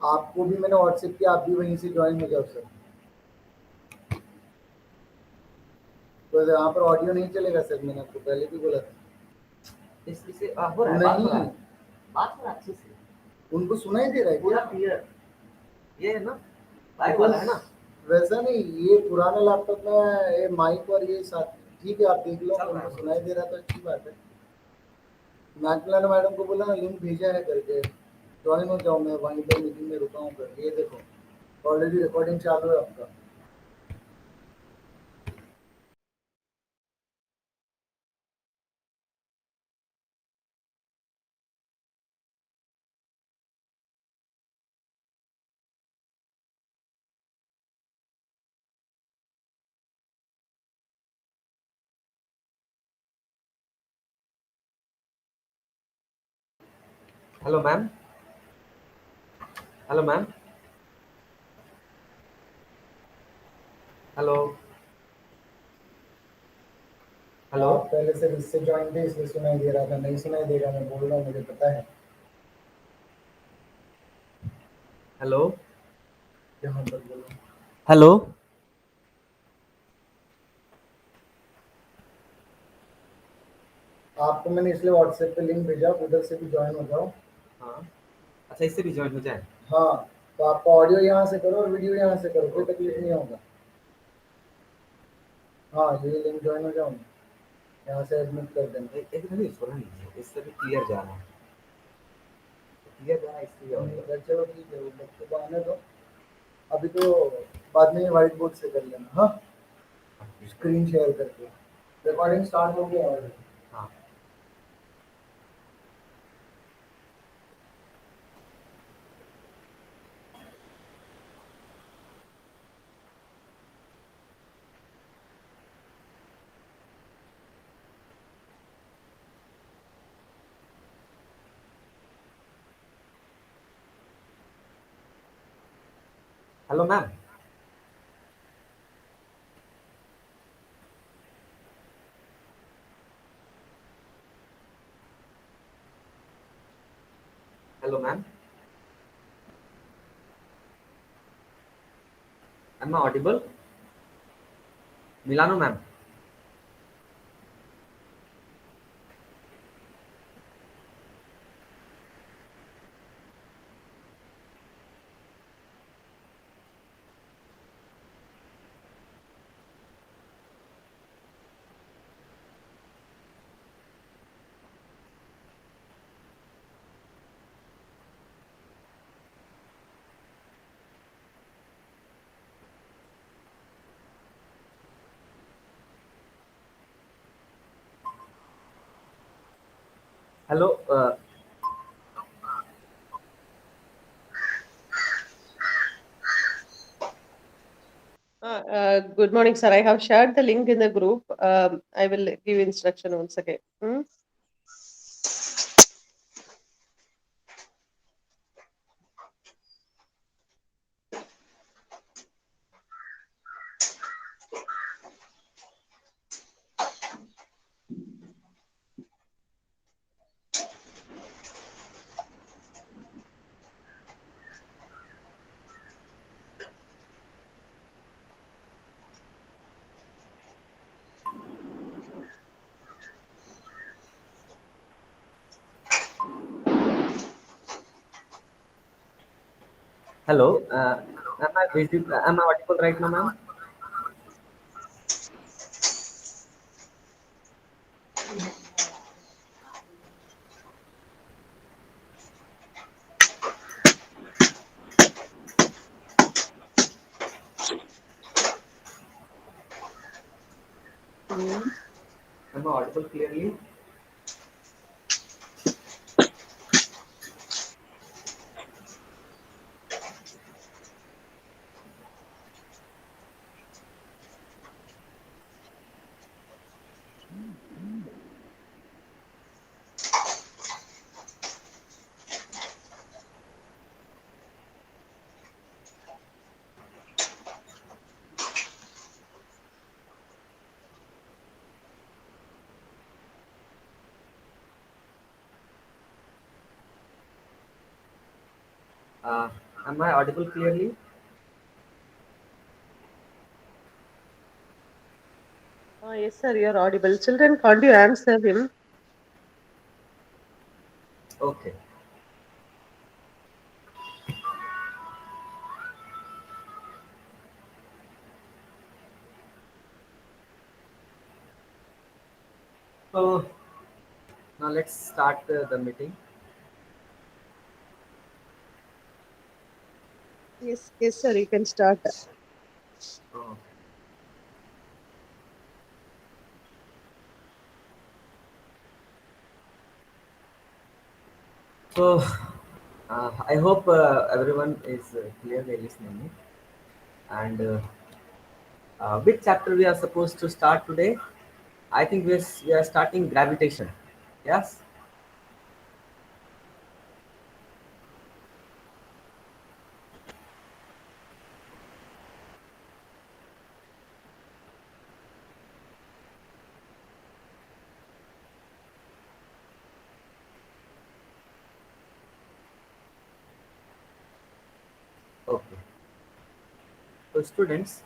आपको भी मैंने व्हाट्सएप किया, आप भी वहीं से ज्वाइन हो जाओ सर। तो यहाँ पर ऑडियो नहीं चलेगा सर, मैंने आपको पहले भी बोला था। इससे हो रहा है, बात हो रहा है, नहीं, बात हो रहा है अच्छे से, उनको सुनाई दे रहा है पूरा क्या? क्लियर। ये है ना लाइव वाला है ना? वैसा नहीं, ये पुराने लैपटॉप में ये माइक और ये साथ। ठीक है, आप देख लो, चल रहा उनको है। सुनाई दे रहा तो अच्छी बात है। मैकलान मैडम को बोला ना, लिंक भेजा है करके ज्वाइन हो जाओ। मैं वहीं पर मीटिंग में रुका हूँ कर, ये देखो ऑलरेडी रिकॉर्डिंग चालू है आपका। Hello ma'am, hello ma'am, hello hello. आप पहले से इससे ज्वाइन थे इसलिए सुनाई दे रहा था, नहीं सुनाई देगा, मैं बोल रहा हूँ, मुझे पता है। हेलो यहाँ पर बोलो। हेलो। आपको मैंने इसलिए व्हाट्सएप पे लिंक भेजा, उधर से भी ज्वाइन हो जाओ। हाँ, अच्छा इससे भी ज्वाइन हो जाए। हाँ, तो आपका ऑडियो यहाँ से करो और वीडियो यहाँ से करो, कोई तकलीफ नहीं होगा। हाँ, ये लिंक ज्वाइन हो जाओ, यहाँ से एडमिट कर देना। एक नहीं छोड़ा नहीं, इससे भी क्लियर जा रहा है, क्लियर जा रहा है इसलिए चलो ठीक है, वो बच्चों को आने दो अभी तो। बाद में व्हाइट बोर्ड से कर लेना, हाँ, स्क्रीन शेयर करके। रिकॉर्डिंग स्टार्ट हो गया ऑलरेडी। हाँ। Hello ma'am, hello ma'am, am I audible? मिलानो ma'am. Hello Good morning, sir. I have shared the link in the group. I will give instruction once again. Hello, am I audible right now ma'am? Am I audible clearly? Am I audible clearly? Yes, sir, you're audible. Children, can't you answer him? Okay. So now let's start the meeting. Yes, sir, you can start. Oh. So I hope everyone is clearly listening. And which chapter we are supposed to start today? I think we are starting gravitation. Yes. Okay. So students,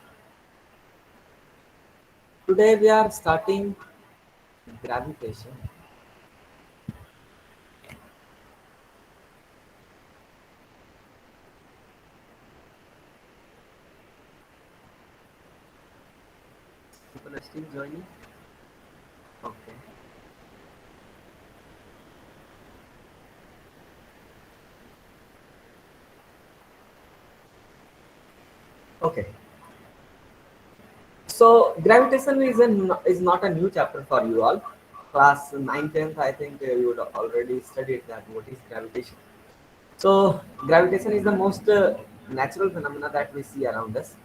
today we are starting gravitation. People are still joining. Okay. Okay. So gravitation is not a new chapter for you all. Class 9, 10th, I think you would already studied that what is gravitation. So gravitation is the most natural phenomena that we see around us.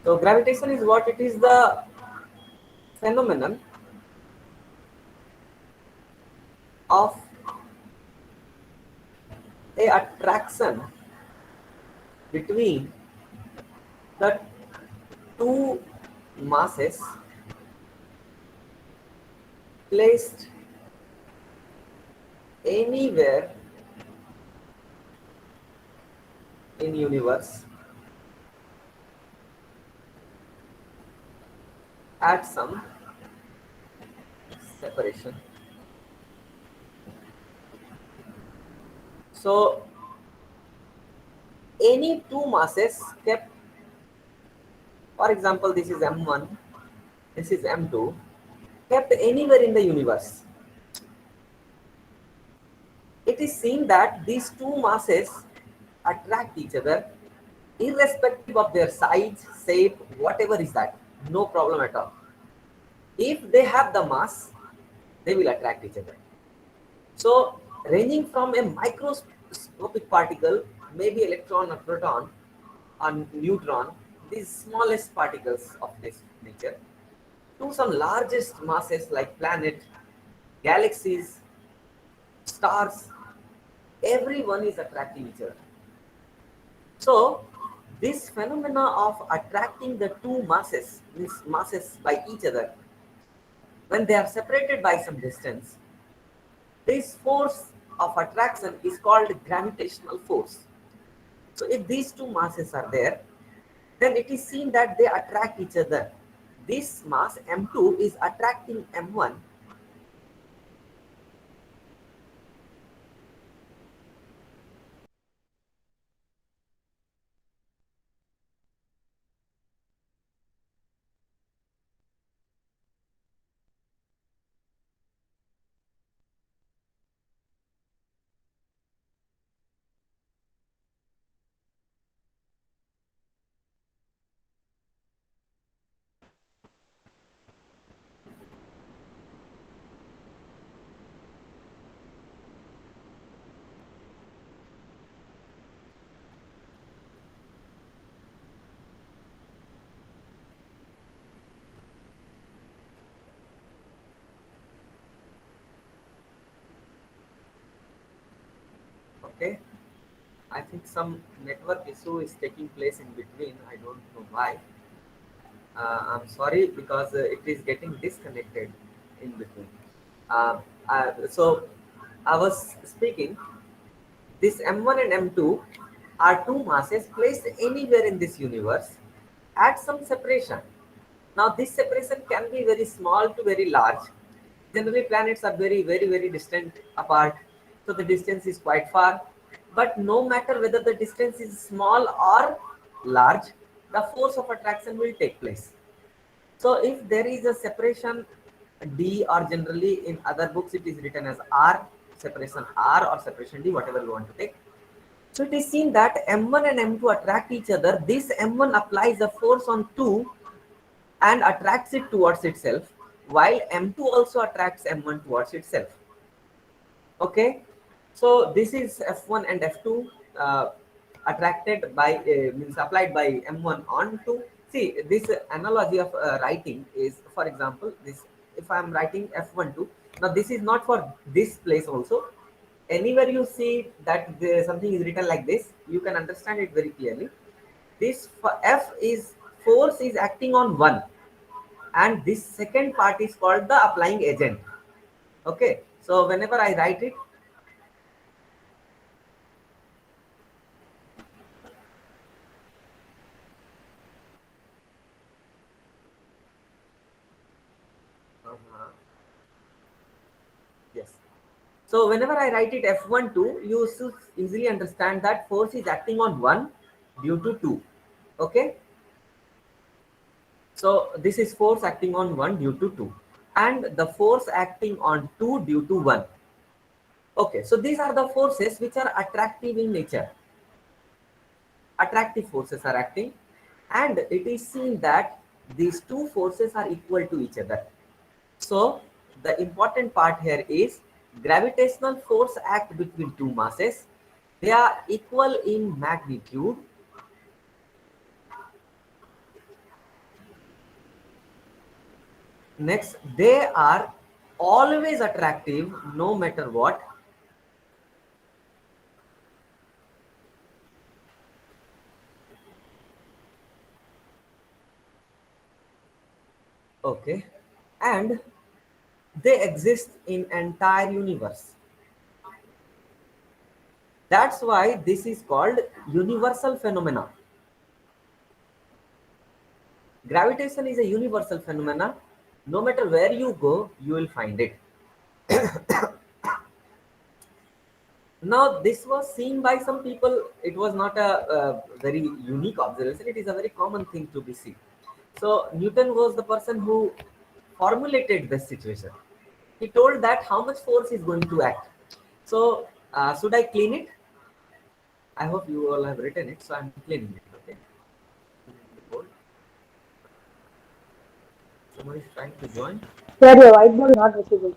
So gravitation is what it is, the phenomenon of a attraction between the two masses placed anywhere in universe at some separation. So any two masses kept, for example, this is m1, this is m2, kept anywhere in the universe, it is seen that these two masses attract each other irrespective of their size, shape, whatever is that, no problem at all. If they have the mass, they will attract each other. So, ranging from a microscopic particle, maybe electron or proton or neutron, these smallest particles of this nature, to some largest masses like planet, galaxies, stars, everyone is attracting each other. So, this phenomena of attracting the two masses, means masses by each other, when they are separated by some distance, this force of attraction is called gravitational force. So, if these two masses are there, then it is seen that they attract each other. This mass m2 is attracting m1. Okay, I think some network issue is taking place in between. I don't know why. I'm sorry because it is getting disconnected in between. So I was speaking. This M1 and M2 are two masses placed anywhere in this universe at some separation. Now this separation can be very small to very large. Generally planets are very distant apart, so the distance is quite far. But no matter whether the distance is small or large, the force of attraction will take place. So if there is a separation D, or generally in other books it is written as R, separation R or separation D, whatever you want to take. So it is seen that M1 and M2 attract each other. This M1 applies a force on 2 and attracts it towards itself, while M2 also attracts M1 towards itself. Okay, so this is F1 and F2 attracted by means applied by M1 on to. See, this analogy of writing is, for example, this, if I am writing F12, now this is not for this place also. Anywhere you see that there, something is written like this, you can understand it very clearly. This F is force is acting on one, and this second part is called the applying agent. Okay, so whenever I write it, yes. So whenever I write it F12, you should easily understand that force is acting on 1 due to 2. Okay. So this is force acting on 1 due to 2. And the force acting on 2 due to 1. Okay. So these are the forces which are attractive in nature. Attractive forces are acting. And it is seen that these two forces are equal to each other. So the important part here is gravitational force act between two masses. They are equal in magnitude. Next, they are always attractive no matter what. Okay. And they exist in entire universe. That's why this is called universal phenomena. Gravitation is a universal phenomena. No matter where you go, you will find it. Now, this was seen by some people. It was not a very unique observation. It is a very common thing to be seen. So, Newton was the person who formulated this situation. He told that how much force is going to act. So, should I clean it? I hope you all have written it. So, I'm cleaning it. Okay. Someone is trying to join. Sir, your whiteboard is not visible.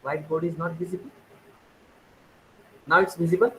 Whiteboard is not visible. Now it's visible.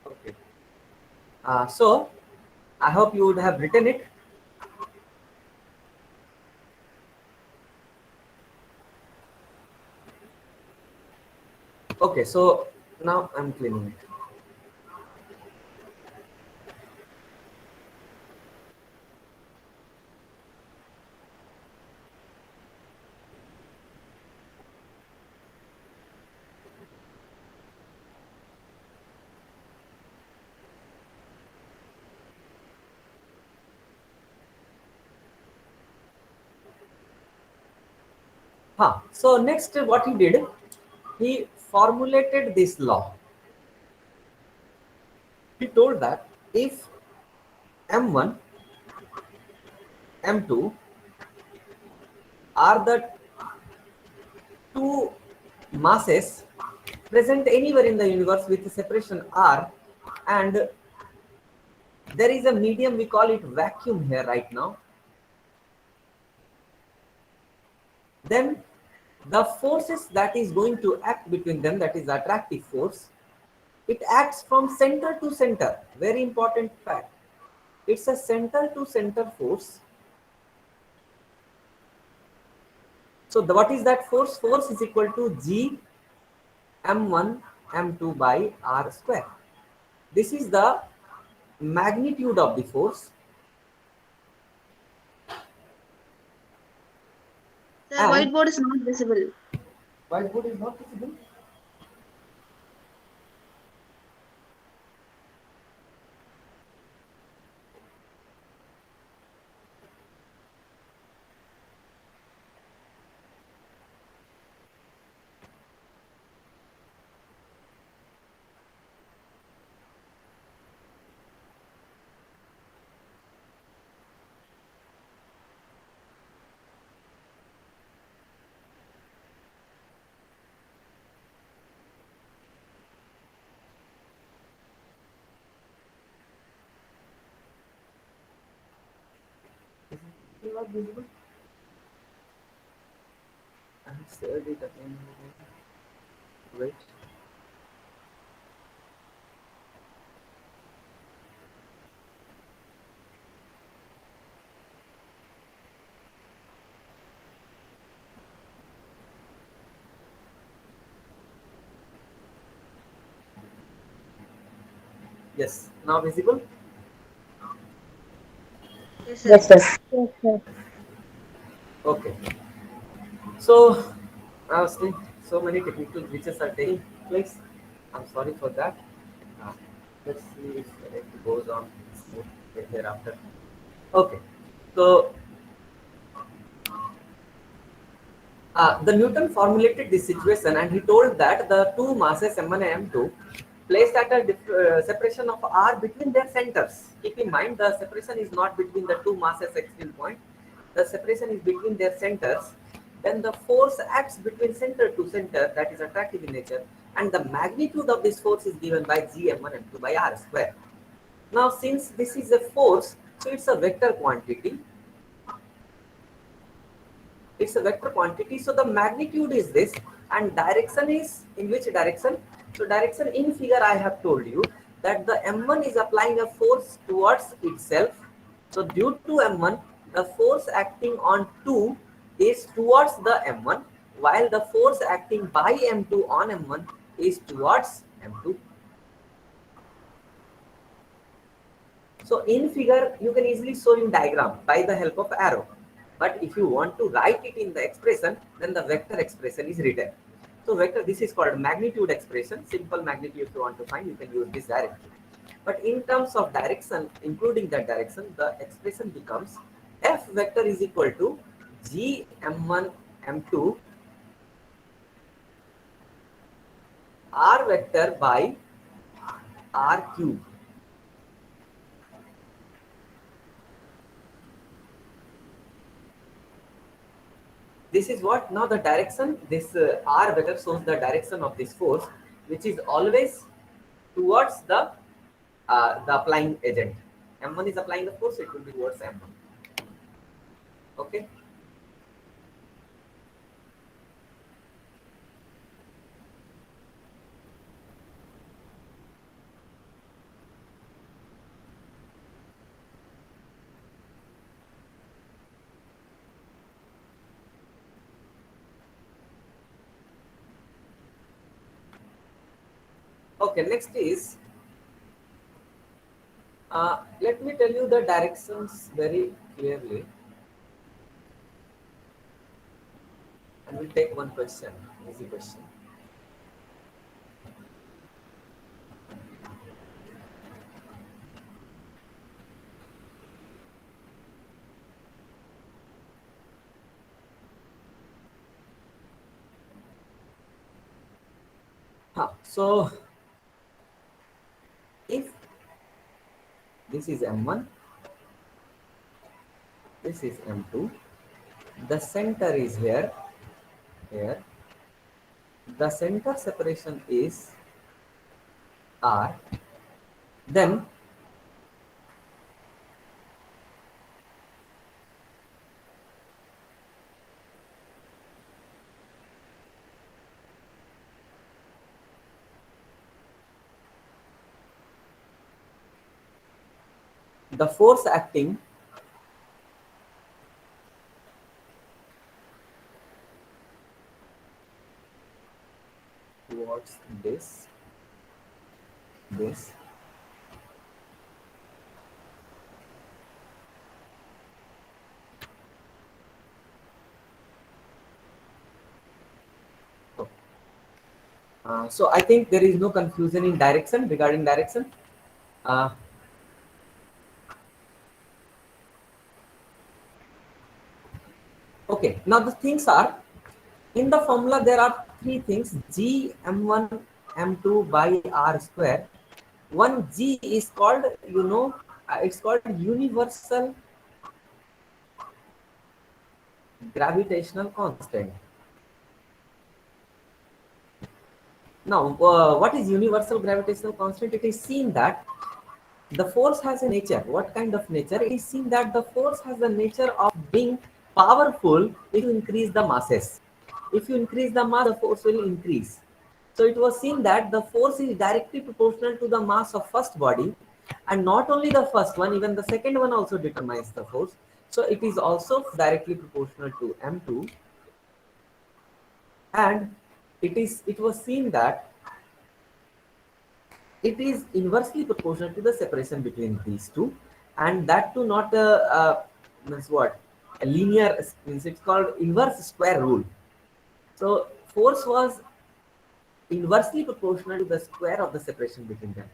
Okay. So I hope you would have written it. Okay, so now I'm cleaning it. So next what he did, he formulated this law. He told that if M1, M2 are the two masses present anywhere in the universe with separation R, and there is a medium, we call it vacuum here right now, then the forces that is going to act between them, that is attractive force, it acts from center to center. Very important fact. It's a center to center force. So what is that force? Force is equal to G m1 m2 by r square. This is the magnitude of the force. The And whiteboard is not visible. whiteboard is not visible. Is it not visible? I have shared it again. Wait. Yes, now visible? Yes, sir. Yes, yes. Yes, sir. Okay. So, I was saying so many technical glitches are taking place. I'm sorry for that. Uh, let's see if it goes on smooth thereafter. Okay. So, the Newton formulated this situation and he told that the two masses m1 and m2 placed at a separation of r between their centers. Keep in mind the separation is not between the two masses axial point, the separation is between their centers. Then the force acts between center to center, that is attractive in nature, and the magnitude of this force is given by g m1 m2 by r square. Now since this is a force, so it's a vector quantity, it's a vector quantity, so the magnitude is this and direction is in which direction. So direction in figure I have told you that the m1 is applying a force towards itself. So due to m1 the force acting on 2 is towards the m1, while the force acting by m2 on m1 is towards m2. So in figure, you can easily show in diagram by the help of arrow. But if you want to write it in the expression, then the vector expression is written. So vector, this is called magnitude expression. Simple magnitude if you want to find, you can use this directly. But in terms of direction, including that direction, the expression becomes F vector is equal to G m1 m2 R vector by R cube. This is what now the direction, this r vector shows the direction of this force, which is always towards the applying agent. M1 is applying the force, it will be towards M1. Okay. Okay, next is let me tell you the directions very clearly, and we'll take one question, easy question. So if this is M1, this is M2, the center is here, the center separation is R, then the force acting towards this so I think there is no confusion in direction regarding direction. Uh, okay, now the things are in the formula there are three things: G m1 m2 by r square. One G is called, it's called universal gravitational constant. Now, what is universal gravitational constant? It is seen that the force has a nature. What kind of nature? It is seen that the force has the nature of being powerful if you increase the masses. If you increase the mass, the force will increase. So it was seen that the force is directly proportional to the mass of first body, and not only the first one, even the second one also determines the force. So it is also directly proportional to m2, and it was seen that it is inversely proportional to the separation between these two, and that too not means what, a linear, means it's called inverse square rule. So force was inversely proportional to the square of the separation between them.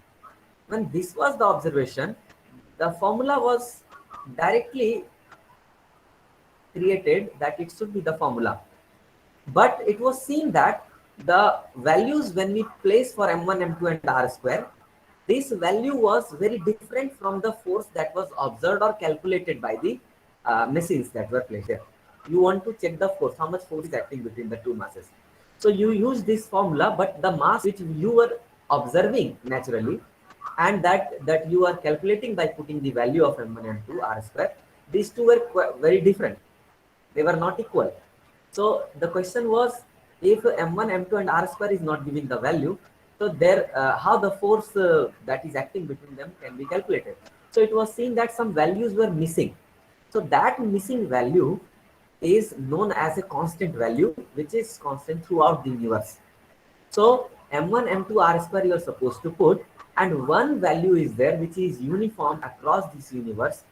When this was the observation, the formula was directly created that it should be the formula. But it was seen that the values when we place for m1, m2 and r square, this value was very different from the force that was observed or calculated by the machines that were placed there. You want to check the force, how much force is acting between the two masses. So you use this formula, but the mass which you were observing naturally and that you are calculating by putting the value of m1 and m2 r square, these two were very different. They were not equal. So the question was, if m1, m2 and r square is not giving the value, so there how the force that is acting between them can be calculated. So it was seen that some values were missing. So that missing value is known as a constant value, which is constant throughout the universe. So m1, m2, r square you are supposed to put, and one value is there which is uniform across this universe,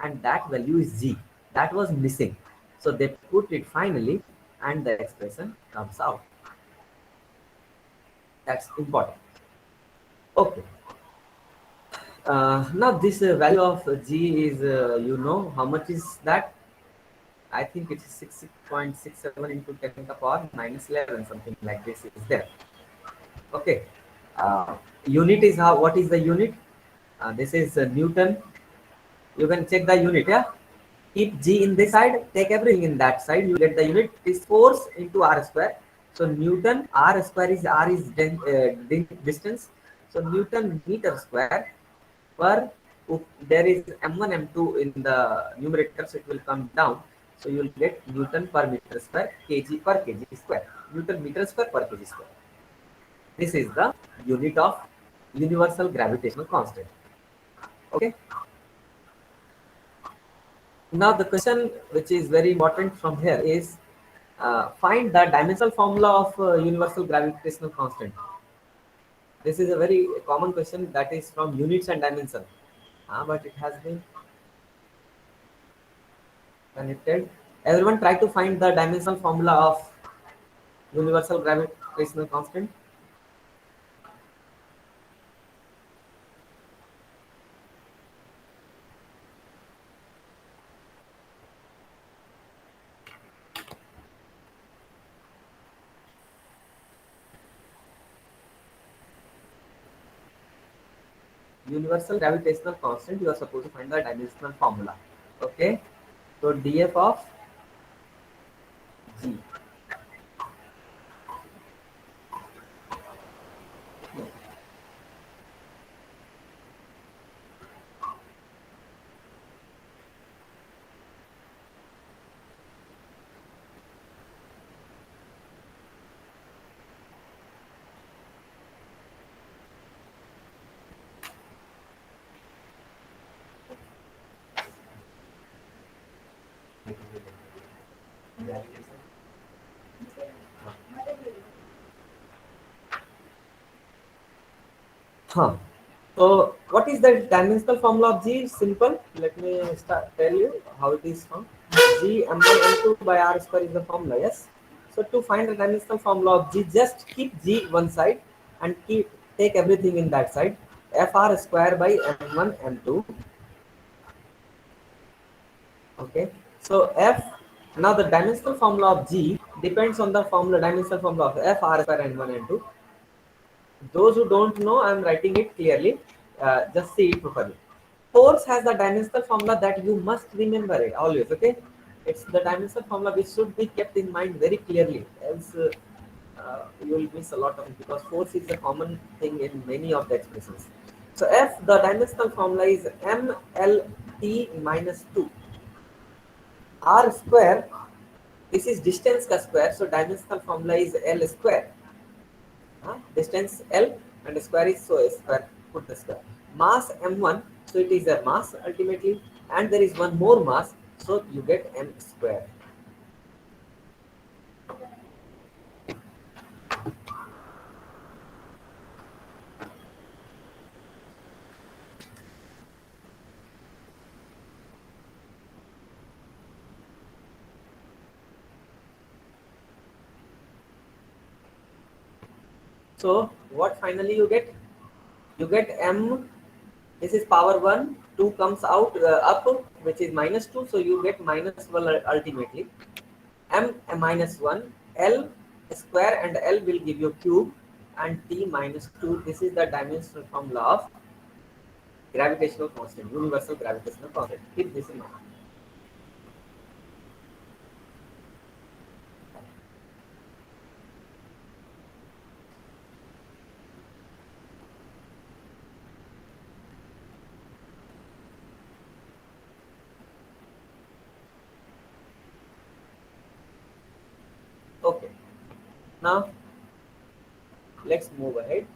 and that value is g. That was missing. So they put it finally, and the expression comes out. That's important. Okay. Now this value of g is, how much is that? I think it is 6.67 into 10 to the power minus 11, something like this is there. Okay. Unit is how? What is the unit? This is Newton. You can check the unit. Yeah. Keep g in this side. Take everything in that side. You get the unit. Is force into r square. So Newton, r square is r is distance. So Newton meter square per. There is m1 m2 in the numerator, so it will come down. So you will get Newton per meter square, kg per kg square. Newton meter square per kg square. This is the unit of universal gravitational constant. Okay. Now the question which is very important from here is, find the dimensional formula of universal gravitational constant. This is a very common question that is from units and dimension, but it has been connected. Everyone try to find the dimensional formula of universal gravitational constant. Universal gravitational constant, you are supposed to find the dimensional formula. Okay, so df of g. Huh. So what is the dimensional formula of G? Simple. Let me tell you how it is found. G m1 m2 by r square is the formula. Yes. So to find the dimensional formula of G, just keep G one side and take everything in that side. Fr square by m1 m2. Okay. So F, now the dimensional formula of G depends on the formula dimensional formula of F r square and 1 and 2. Those who don't know, I am writing it clearly. Just see it properly. Force has the dimensional formula that you must remember it always. Okay, it's the dimensional formula which should be kept in mind very clearly, else you will miss a lot of it, because force is a common thing in many of the expressions. So F, the dimensional formula is mlt minus 2. R square, this is distance ka square, so dimensional formula is L square. Distance L and square is, so square, put the square. Mass m1, so it is a mass ultimately, and there is one more mass, so you get m square. So what finally you get? You get m, this is power 1, 2 comes out up, which is minus 2, so you get minus 1 ultimately. M minus 1, L square, and L will give you cube, and T minus 2. This is the dimensional formula of gravitational constant, universal gravitational constant. Keep this in mind. Okay, now let's move ahead.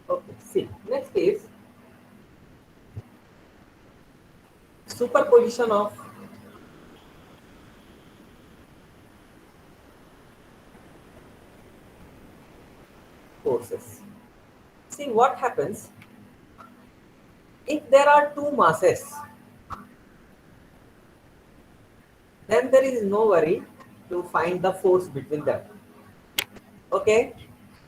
Okay, see, next is superposition of forces. See what happens if there are two masses, then there is no worry to find the force between them. Okay,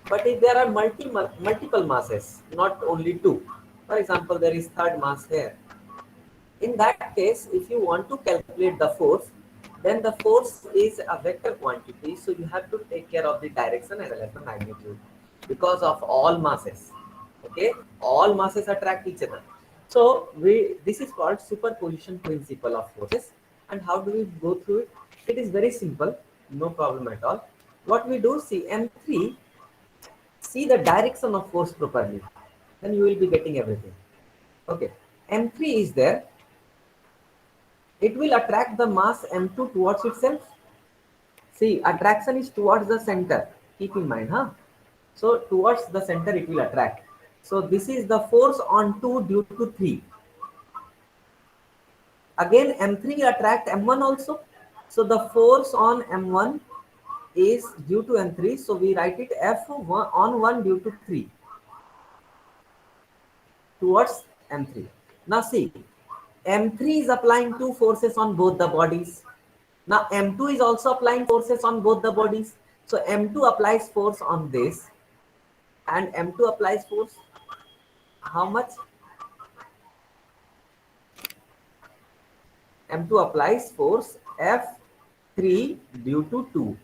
but if there are multiple masses, not only two, for example, there is third mass here. In that case, if you want to calculate the force, then the force is a vector quantity, so you have to take care of the direction as well as the magnitude, because of all masses. Okay, all masses attract each other. So this is called superposition principle of forces. And how do we go through it? It is very simple, no problem at all. What we do, see M3, see the direction of force properly, then you will be getting everything. Okay, M3 is there, it will attract the mass m2 towards itself. See, attraction is towards the center. Keep in mind, huh? So towards the center it will attract. So this is the force on 2 due to 3. Again, m3 attract m1 also. So the force on m1 is due to m3. So we write it f1 on 1 due to 3 towards m3. Now see, m3 is applying two forces on both the bodies. Now M2 is also applying forces on both the bodies. So M2 applies force on this, and M2 applies force how much? M2 applies force F3 due to 2.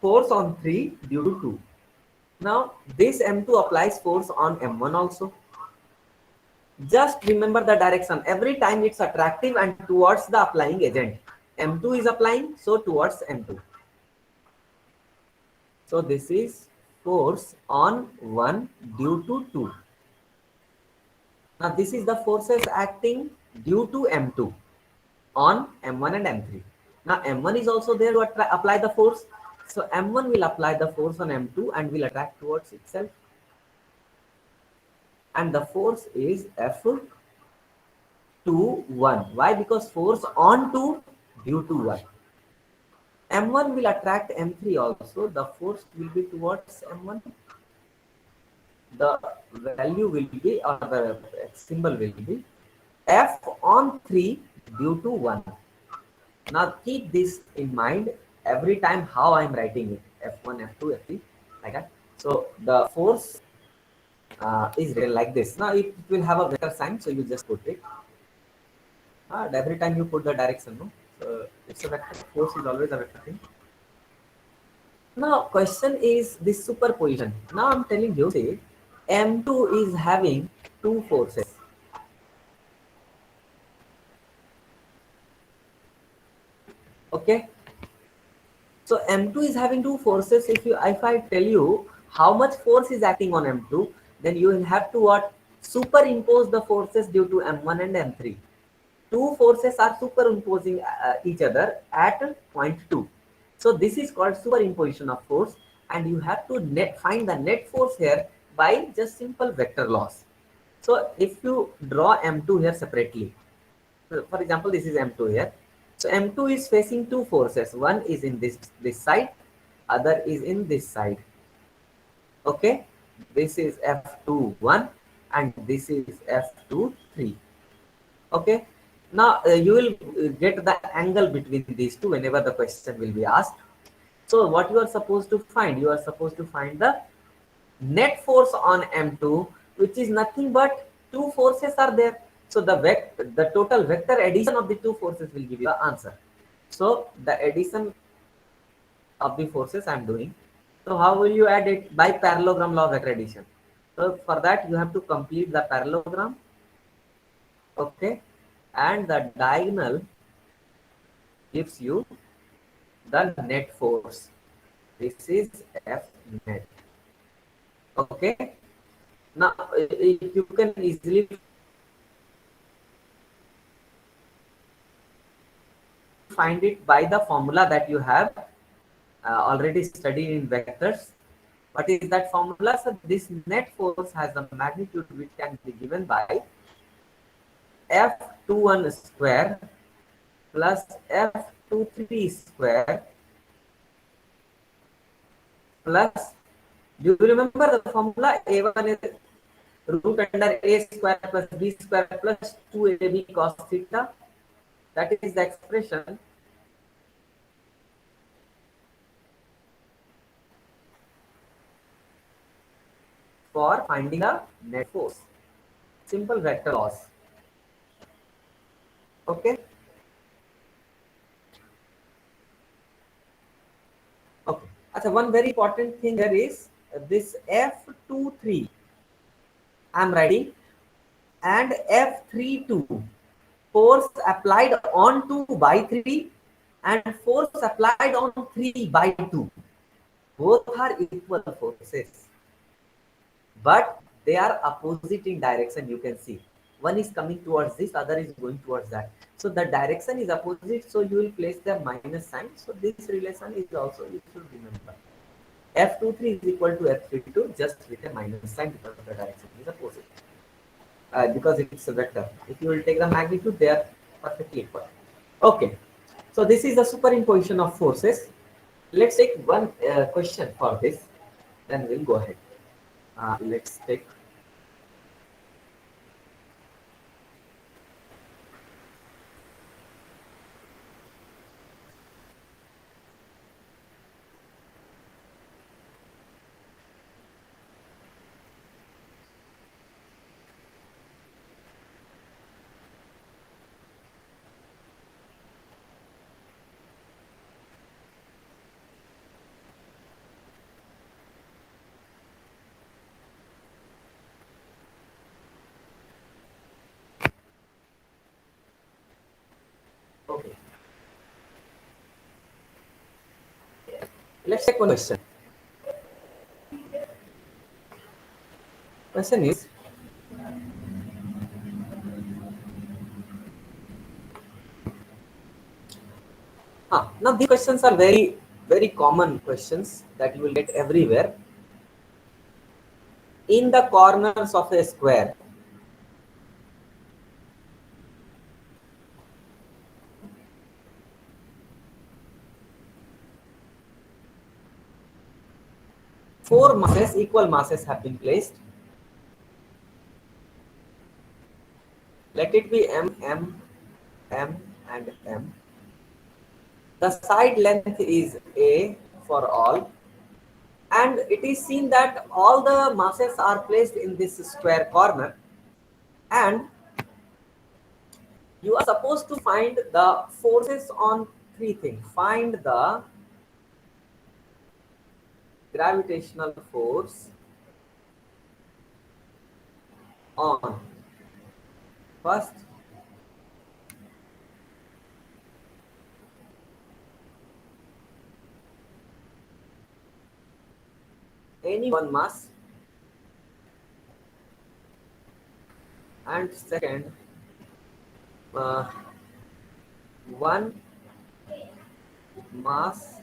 Force on 3 due to 2. Now this M2 applies force on M1 also. Just remember the direction. Every time it's attractive and towards the applying agent. M2 is applying, so towards M2. So this is force on 1 due to 2. Now this is the forces acting due to M2 on M1 and M3. Now M1 is also there to apply the force. So M1 will apply the force on M2 and will attract towards itself. And the force is F2 1. Why? Because force on 2 due to 1. M1 will attract M3 also. The force will be towards M1. The value will be, or the symbol will be F on 3 due to 1. Now keep this in mind every time how I am writing it. F1, F2, F3, like that. So the force is written like this. Now it will have a vector sign, so you just put it. Every time you put the direction, no? So it's a vector. Force is always a vector thing. Now question is this superposition. Now I'm telling you, say M2 is having two forces. Okay. So M2 is having two forces. If I tell you how much force is acting on M2, then you will have to what? Superimpose the forces due to M1 and M3. Two forces are superimposing each other at point 2. So this is called superimposition of force, and you have to find the net force here by just simple vector loss. So if you draw M2 here separately, so for example, this is M2 here. So M2 is facing two forces. One is in this side, other is in this side. Okay, this is F21 and this is F23. Okay, now you will get the angle between these two whenever the question will be asked. So what you are supposed to find? You are supposed to find the net force on M2, which is nothing but two forces are there. So the total vector addition of the two forces will give you the answer. So the addition of the forces I am doing. So how will you add it? By parallelogram law of vector addition. So for that you have to complete the parallelogram. Okay, and the diagonal gives you the net force. This is F net. Okay, now you can easily find it by the formula that you have already studied in vectors. What is that formula? So this net force has a magnitude which can be given by F21 square plus F23 square plus, do you remember the formula? A1 is root under A square plus B square plus 2AB cos theta. That is the expression for finding a net force. Simple vector loss. Okay. Okay. So one very important thing here is this F23. I am writing, and F32. Force applied on 2 by 3 and force applied on 3 by 2. Both are equal forces, but they are opposite in direction. You can see one is coming towards this, other is going towards that. So the direction is opposite, so you will place the minus sign. So this relation is also, you should remember, F23 is equal to F32 just with a minus sign because the direction is opposite. Because it's a vector. If you will take the magnitude, they are perfectly equal. Okay, so this is the superimposition of forces. Let's take one question for this, then we'll go ahead. Let's take. Let's take one question. Question is, now these questions are very, very common questions that you will get everywhere. In the corners of a square, four masses, equal masses have been placed. Let it be m, m, m, and m. The side length is a for all, and it is seen that all the masses are placed in this square corner, and you are supposed to find the forces on three things. Find the gravitational force on first, any one mass, and second, uh, one mass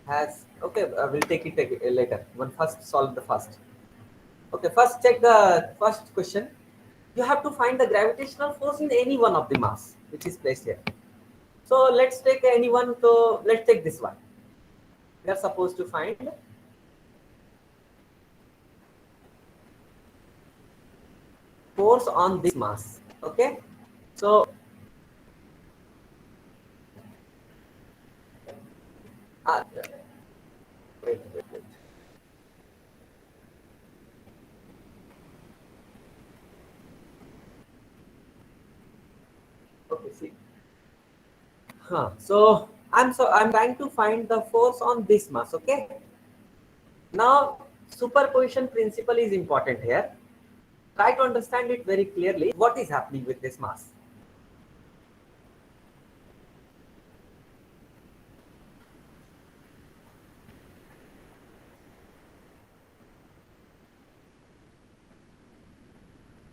has, okay, we'll take it later. One first solve the first. Okay, first check the first question. You have to find the gravitational force in any one of the mass which is placed here. So let's take any one. So let's take this one. We are supposed to find force on this mass. Okay, so wait. Okay, see. So I'm trying to find the force on this mass. Okay. Now superposition principle is important here. Try to understand it very clearly. What is happening with this mass?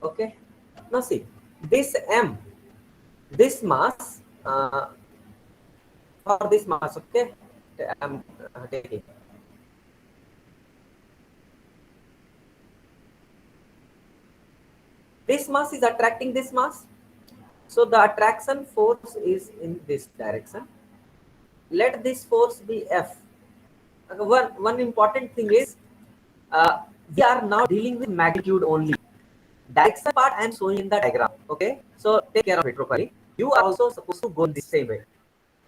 Okay. Now see, this m, this mass, for this mass, okay, I'm taking. This mass is attracting this mass. So the attraction force is in this direction. Let this force be F. One important thing is, we are now dealing with magnitude only. Direction part I am showing in the diagram. Okay, so take care of it properly. You are also supposed to go in the same way.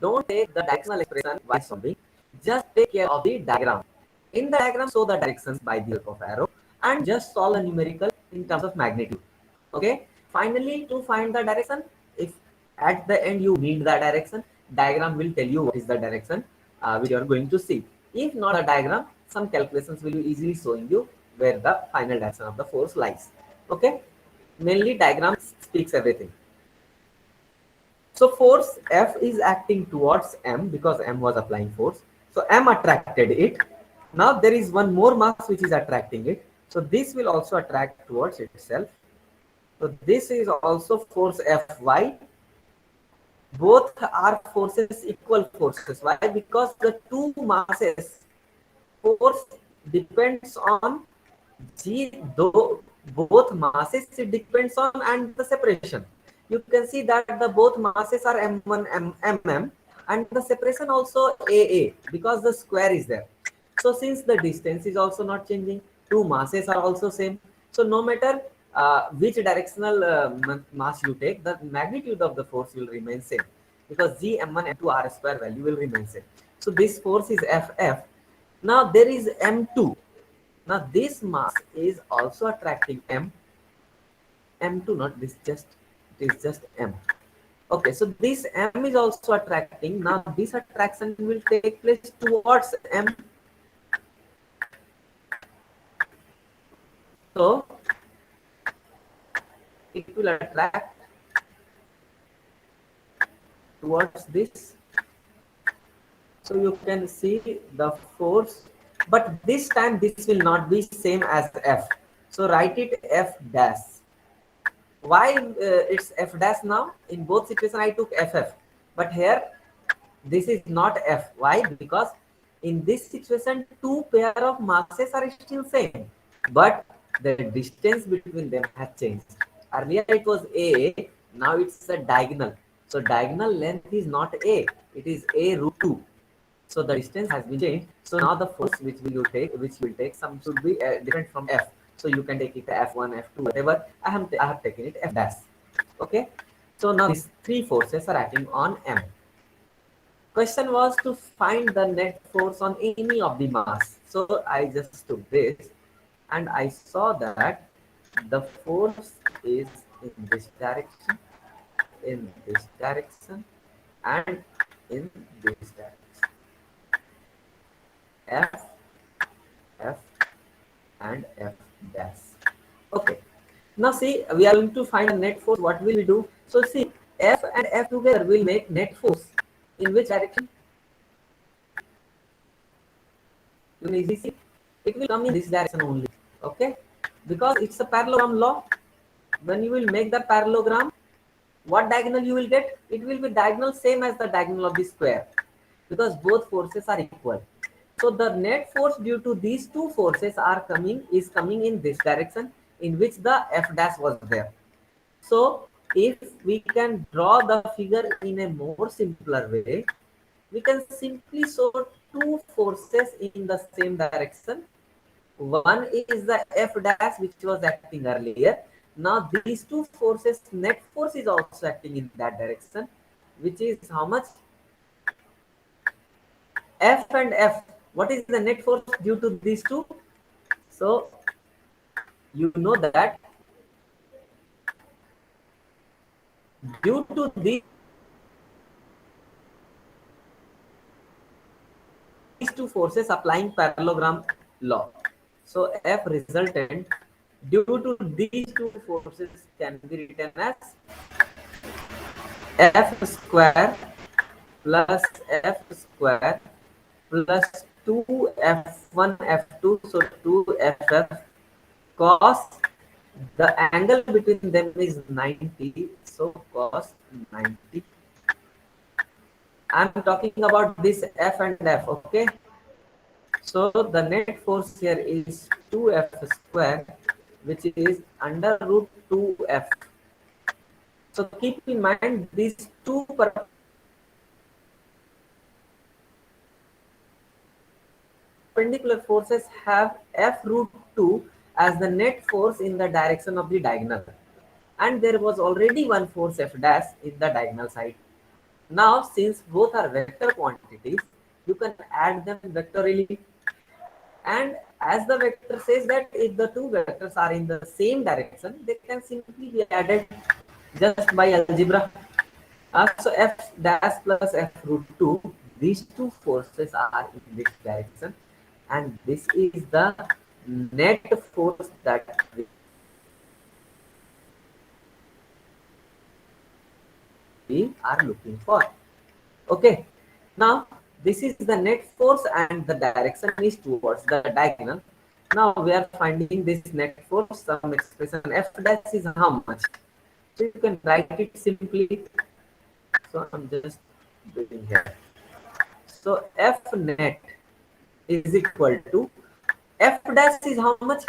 Don't take the directional expression while solving. Just take care of the diagram. In the diagram, show the directions by the help of arrow, and just solve a numerical in terms of magnitude. Okay. Finally, to find the direction, if at the end you need the direction, diagram will tell you what is the direction which you are going to see. If not a diagram, some calculations will be easily showing you where the final direction of the force lies. Okay. Mainly diagram speaks everything. So force F is acting towards M because M was applying force. So M attracted it. Now there is one more mass which is attracting it. So this will also attract towards itself. So this is also force Fy. Both are forces, equal forces. Why? Because the two masses force depends on G, though both masses it depends on, and the separation. You can see that the both masses are m1 mm, and the separation also AA because the square is there. So since the distance is also not changing, two masses are also same. So no matter which directional mass you take, the magnitude of the force will remain same because G m1 m2 r square value will remain same. So this force is Ff. Now there is m2. Now this mass is also attracting m2, not this, just it is just m. Okay, so this m is also attracting. Now this attraction will take place towards m. So it will attract towards this. So you can see the force, but this time this will not be same as F. So write it F dash. Why it's F dash now? In both situations I took FF, but here this is not F. Why? Because in this situation two pair of masses are still same, but the distance between them has changed. Earlier it was A, now it's a diagonal. So diagonal length is not A, it is A root 2. So the distance has been changed. So now the force which will take some should be different from F. So you can take it F1, F2, whatever. I have taken it F dash. Okay. So now these three forces are acting on M. Question was to find the net force on any of the mass. So I just took this and I saw that the force is in this direction, and in this direction. F, F, and F dash. Okay. Now see, we are going to find a net force. What will we do? So see, F and F together will make net force. In which direction? You can easily see. It will come in this direction only. Okay. Because it's a parallelogram law. When you will make the parallelogram, what diagonal you will get? It will be diagonal same as the diagonal of the square. Because both forces are equal. So the net force due to these two forces is coming in this direction in which the F dash was there. So if we can draw the figure in a more simpler way, we can simply show two forces in the same direction. One is the F dash which was acting earlier. Now these two forces, net force is also acting in that direction, which is how much? F and F. What is the net force due to these two? So you know that due to these two forces applying parallelogram law. So F resultant due to these two forces can be written as F square plus F square plus 2F1 F2, so 2FF cos the angle between them is 90, so cos 90. I'm talking about this F and F. Okay, so the net force here is 2F square, which is under root 2F. So keep in mind these two perpendicular forces have F root 2 as the net force in the direction of the diagonal, and there was already one force F dash in the diagonal side. Now since both are vector quantities, you can add them vectorially, and as the vector says that if the two vectors are in the same direction, they can simply be added just by algebra. So F dash plus F root 2, these two forces are in this direction, and this is the net force that we are looking for. Okay, now this is the net force and the direction is towards the diagonal. Now we are finding this net force, some expression F dash is how much? So you can write it simply. So I'm just doing here. So F net is equal to F dash is how much?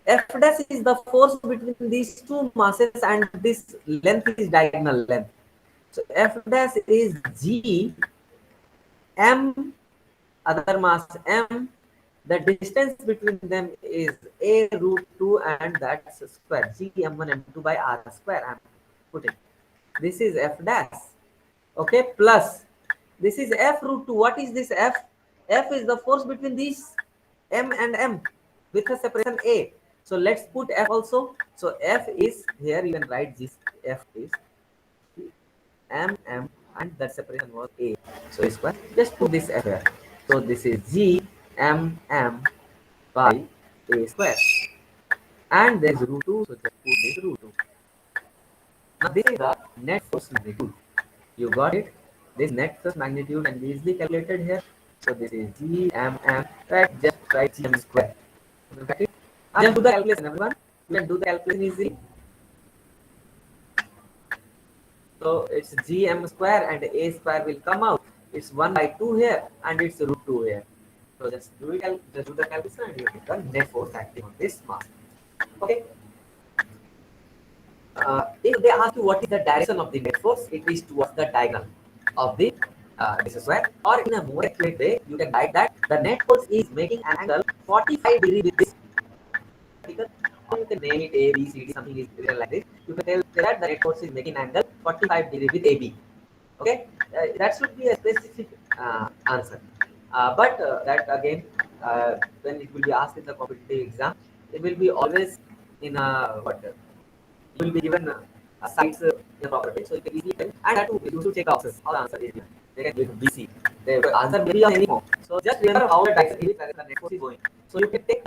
F dash is the force between these two masses, and this length is diagonal length. So F dash is G M, other mass M. The distance between them is A root 2, and that's square G M1 M2 by R square. I'm putting. This is F dash. Okay, plus this is F root 2. What is this F? F is the force between these M and M with a separation A. So let's put F also. So F is here, you can write this F is M M, and that separation was A. So A square. Just put this F here. So this is G M M by A square. And there is root 2. So just put this root 2. Now this is the net force magnitude. You got it? This net force magnitude can be easily calculated here. So this is GMM, right? Just write GM square. Okay. Just do the calculation, everyone. You can do the calculation easily. So it's GM square and A square will come out. It's 1 by 2 here and it's root 2 here. So just do it, just do the calculation and you get the net force acting on this mass. Okay. If they ask you what is the direction of the net force, it is towards the diagonal of the this square. Or in a more accurate way, you can write that the net force is making an angle 45 degree with this particle. Or you can name it A, B, C, D, something is written like this. You can tell that the net force is making an angle 45 degree with AB. Okay, that should be a specific answer. But that again, when it will be asked in the competitive exam, it will be always in a what? You will be given sites in a proper way, so you can easily tell. And that too, you should check the options. How the answer is given. They can give BC. The answer may be on any form. So just remember how the direction is where the net force is going. So you can take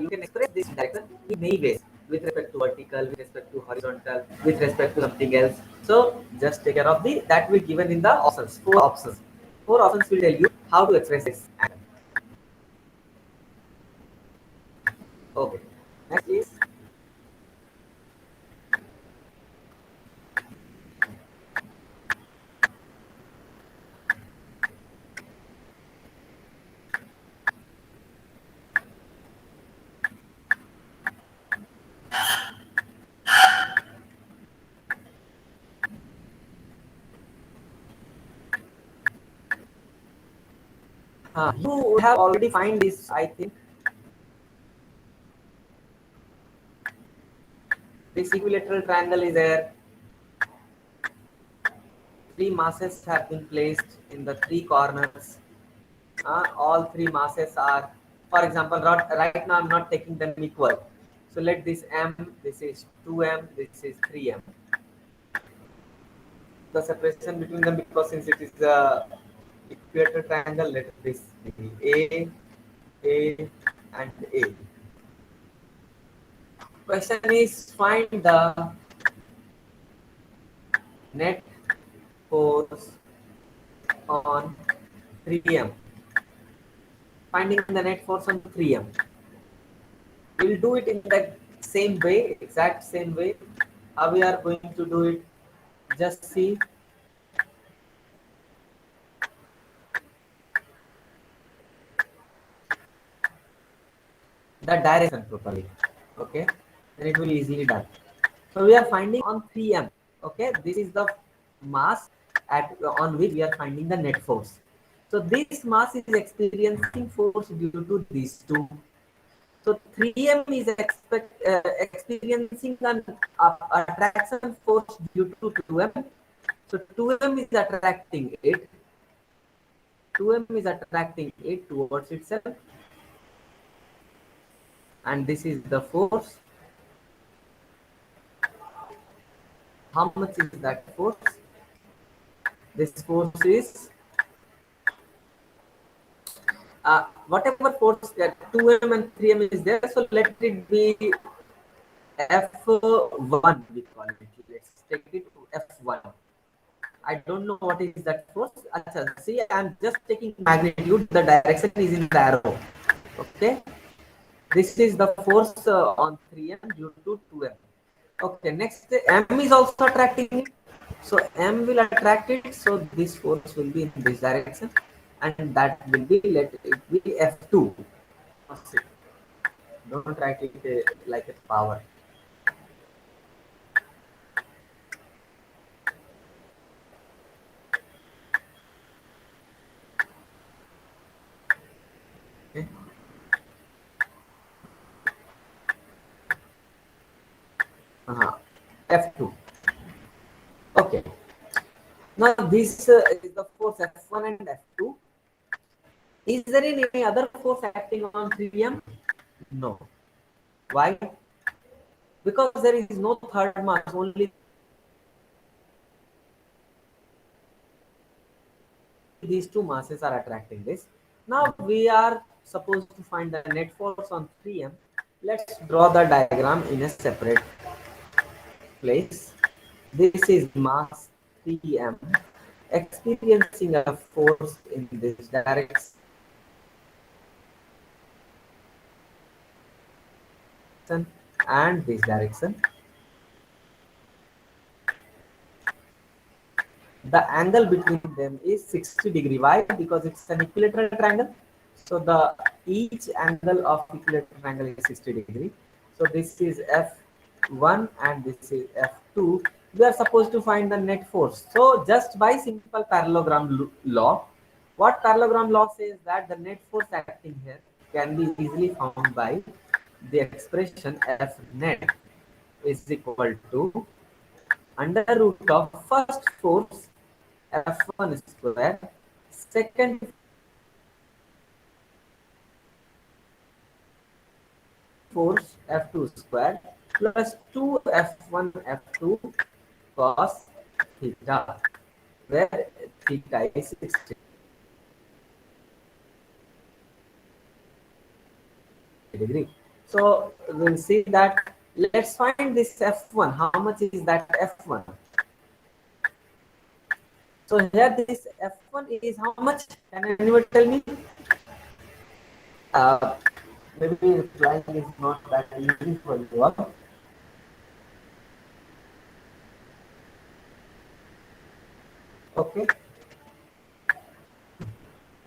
you can express this direction in many ways with respect to vertical, with respect to horizontal, with respect to something else. So just take care of the that will be given in the options. Four options. Four options will tell you how to express this. Okay. Next is you have already find this, I think. This equilateral triangle is there. Three masses have been placed in the three corners. All three masses are, for example, right now I'm not taking them equal. So let this M, this is 2M, this is 3M. The separation between them, because since it is a equilateral triangle, let this be A, and A. Question is find the net force on 3M. Finding the net force on 3M. We'll do it in the same way, exact same way. How we are going to do it? Just see. The direction properly. Okay, then it will be easily done. So we are finding on 3M. Okay, this is the mass on which we are finding the net force. So this mass is experiencing force due to these two. So 3M is experiencing an attraction force due to 2M. So 2M is attracting it. 2M is attracting it towards itself. And this is the force. How much is that force? This force is whatever force that 2M and 3M is there. So let it be F1, we call it. Let's take it to F1. I don't know what is that force. Achha, see, I'm just taking magnitude. The direction is in the arrow. Okay. This is the force on 3M due to 2M. Okay. Next, M is also attracting it. So M will attract it. So this force will be in this direction, and that will be, let it be F2. Don't write it like a power. Okay. F2. Okay. Now this is the force F1 and F2. Is there any other force acting on 3M? No. Why? Because there is no third mass, only these two masses are attracting this. Now we are supposed to find the net force on 3M. Let's draw the diagram in a separate place. This is mass 3M. experiencing a force in this direction and this direction, the angle between them is 60 degree. Why? Because it's an equilateral triangle. So the each angle of equilateral triangle is 60 degree. So this is F1 and this is F2. We are supposed to find the net force. So just by simple parallelogram law, what parallelogram law says that the net force acting here can be easily found by the expression F net is equal to under root of first force F1 square, second force F2 square plus 2 F1 F2 cos theta, where theta is 60 degree. So we'll see that. Let's find this F1. How much is that F1? So here this F1 is how much? Can anyone tell me? Uh, Maybe replying is not that easy for you all. Okay.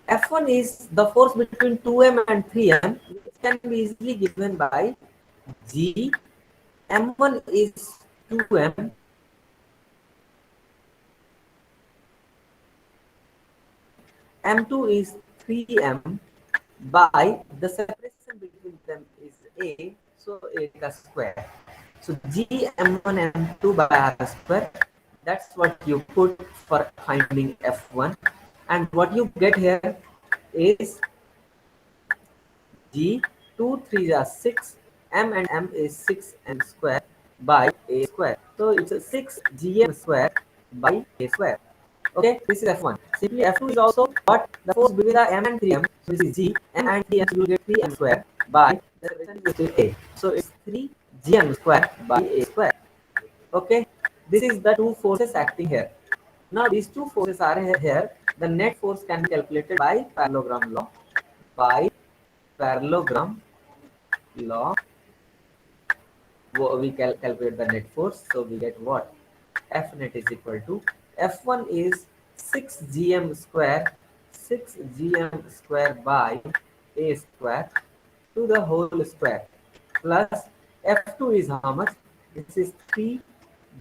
F1 is the force between 2m and 3m, which can be easily given by G. M1 is 2m, M2 is 3m, by the separation between them is A, so A square. So G M1 M2 by R square, that's what you put for finding F1, and what you get here is G 2 3 are 6, M and M is 6m square by A square. So it's a 6 GM square by A square. Okay, this is F1. Simply F2 is also what the force between the M and 3m. So this is G, M and 3m, so you get 3m square by the separation between A. So it's 3 GM square by A square. Okay, this is the two forces acting here. Now these two forces are here. The net force can be calculated by parallelogram law. By parallelogram law, we calculate the net force. So we get what? F net is equal to F1 is 6 GM square, 6 GM square by A square to the whole square, plus F2 is how much? This is 3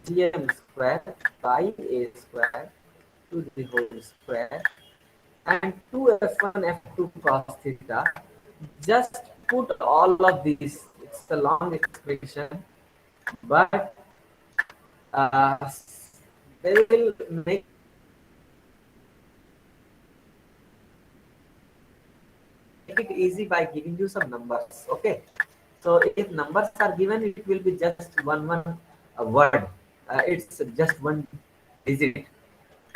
GM square by A square to the whole square, and 2 F1 F2 cos theta. Just put all of these. It's a long expression, but they will make it easy by giving you some numbers. Okay, so if numbers are given, it will be just one word. It's just one digit,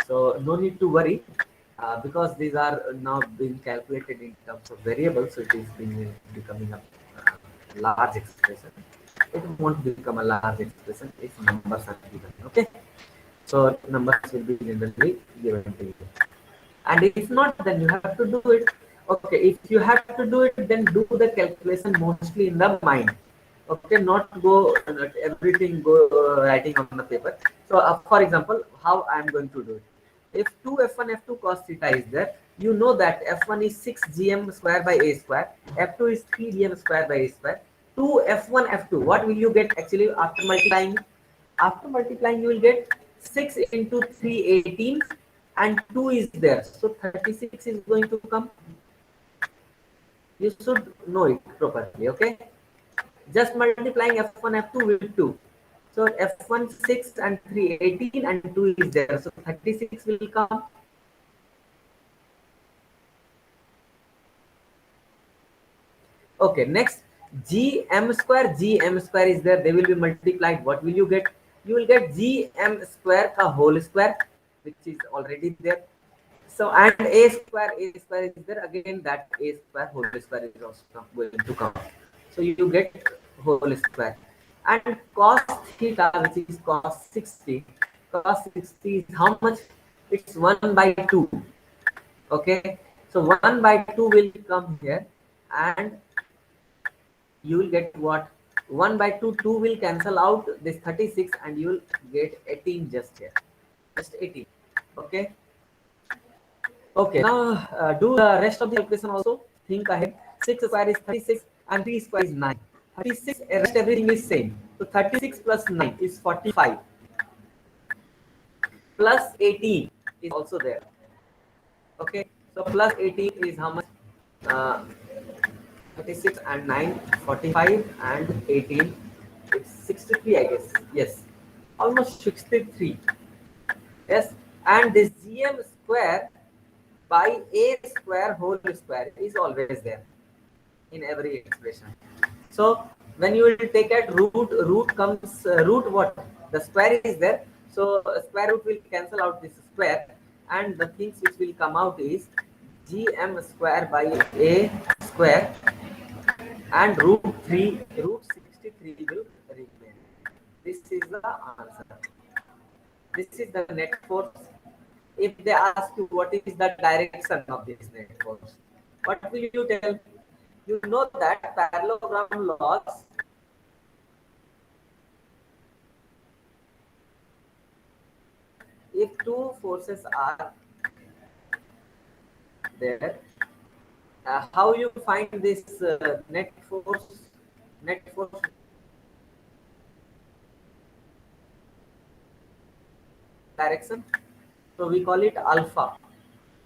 so no need to worry, because these are now being calculated in terms of variables, so it is becoming a large expression. It won't become a large expression if numbers are given. Okay, so numbers will be generally given to you. And if not, then you have to do it. Okay, if you have to do it, then do the calculation mostly in the mind. Okay, not go not everything go writing on the paper. So for example, how I am going to do it? If 2 F1 F2 cos theta is there, you know that F1 is 6 GM square by A square, F2 is 3 GM square by A square. 2 F1 F2, what will you get actually after multiplying? After multiplying, you will get 6 into 3, 18, and 2 is there. So 36 is going to come. You should know it properly, okay? Just multiplying F1, F2 with 2. So F1 6 and 3, 18, and 2 is there. So 36 will come. Okay, next GM square is there. They will be multiplied. What will you get? You will get GM square ka whole square, which is already there. So and a square is there again, that a square whole square is also going to come. So you get whole square, and cos theta, which is cos 60. Cos 60 is how much? it's 1 by 2. Okay, so 1 by 2 will come here, and you will get what? 1 by 2, 2 will cancel out this 36, and you will get 18 just here. Just 18. Okay. Okay, now do the rest of the calculation also. Think ahead. 6 square is 36 and 3 square is 9. 36, rest everything is same. So 36 plus 9 is 45. Plus 18 is also there. Okay, so plus 18 is how much? Uh, 36 and 9, 45 and 18. It's 63, I guess. Yes, almost 63. Yes, and this GM square by a square whole square is always there in every expression. So when you will take at root comes root what? The square is there. So square root will cancel out this square, and the things which will come out is GM square by a square, and root 63 will remain. This is the answer. This is the net force. If they ask you what is the direction of this net force, what will you tell? You know that parallelogram laws. If two forces are there, how you find this net force? Net force direction. So we call it alpha.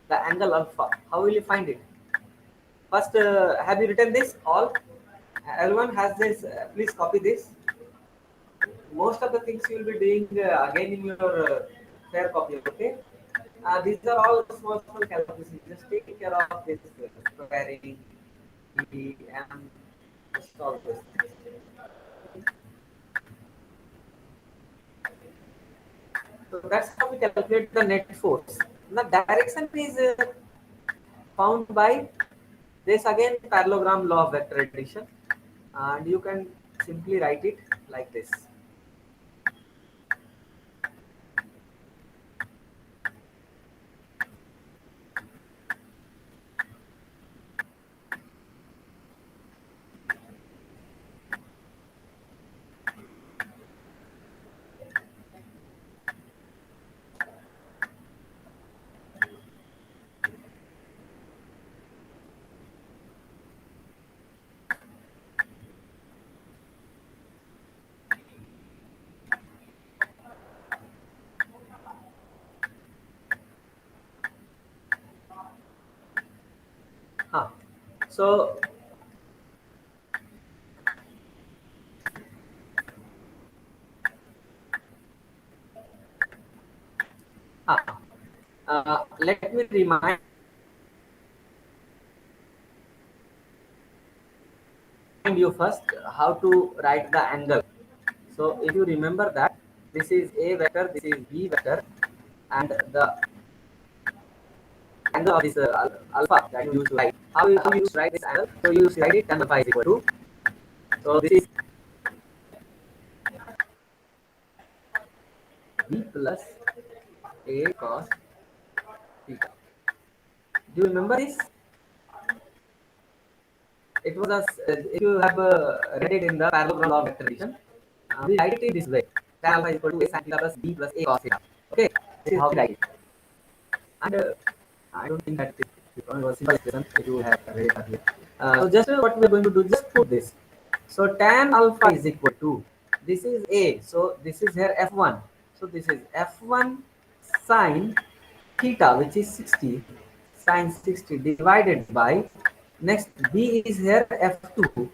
The angle alpha. How will you find it? First, have you written this all? Everyone has this. Please copy this. Most of the things you will be doing again in your fair copy. Okay. These are all small calculations. Just take care of this squaring, and just all this. So that's how we calculate the net force. The direction is found by this again parallelogram law of vector addition, and you can simply write it like this. Huh. So let me remind you first how to write the angle. So if you remember that this is a vector, this is b vector, and the angle of this alpha that you use to write. How you use to write this angle? So you write it tan alpha is equal to. So this is b plus a cos theta. Do you remember this? It was as if you have read it in the parallelogram law of vector addition. We write it in this way: tan alpha is equal to a sin theta plus b plus a cos theta. Okay, this is how we write it. And I don't think that it was simple expression if you have read it earlier. So just what we are going to do, just put this. So tan alpha is equal to, this is a, so this is here f1. So this is f1 sine theta, which is 60, sine 60 divided by, next b is here f2.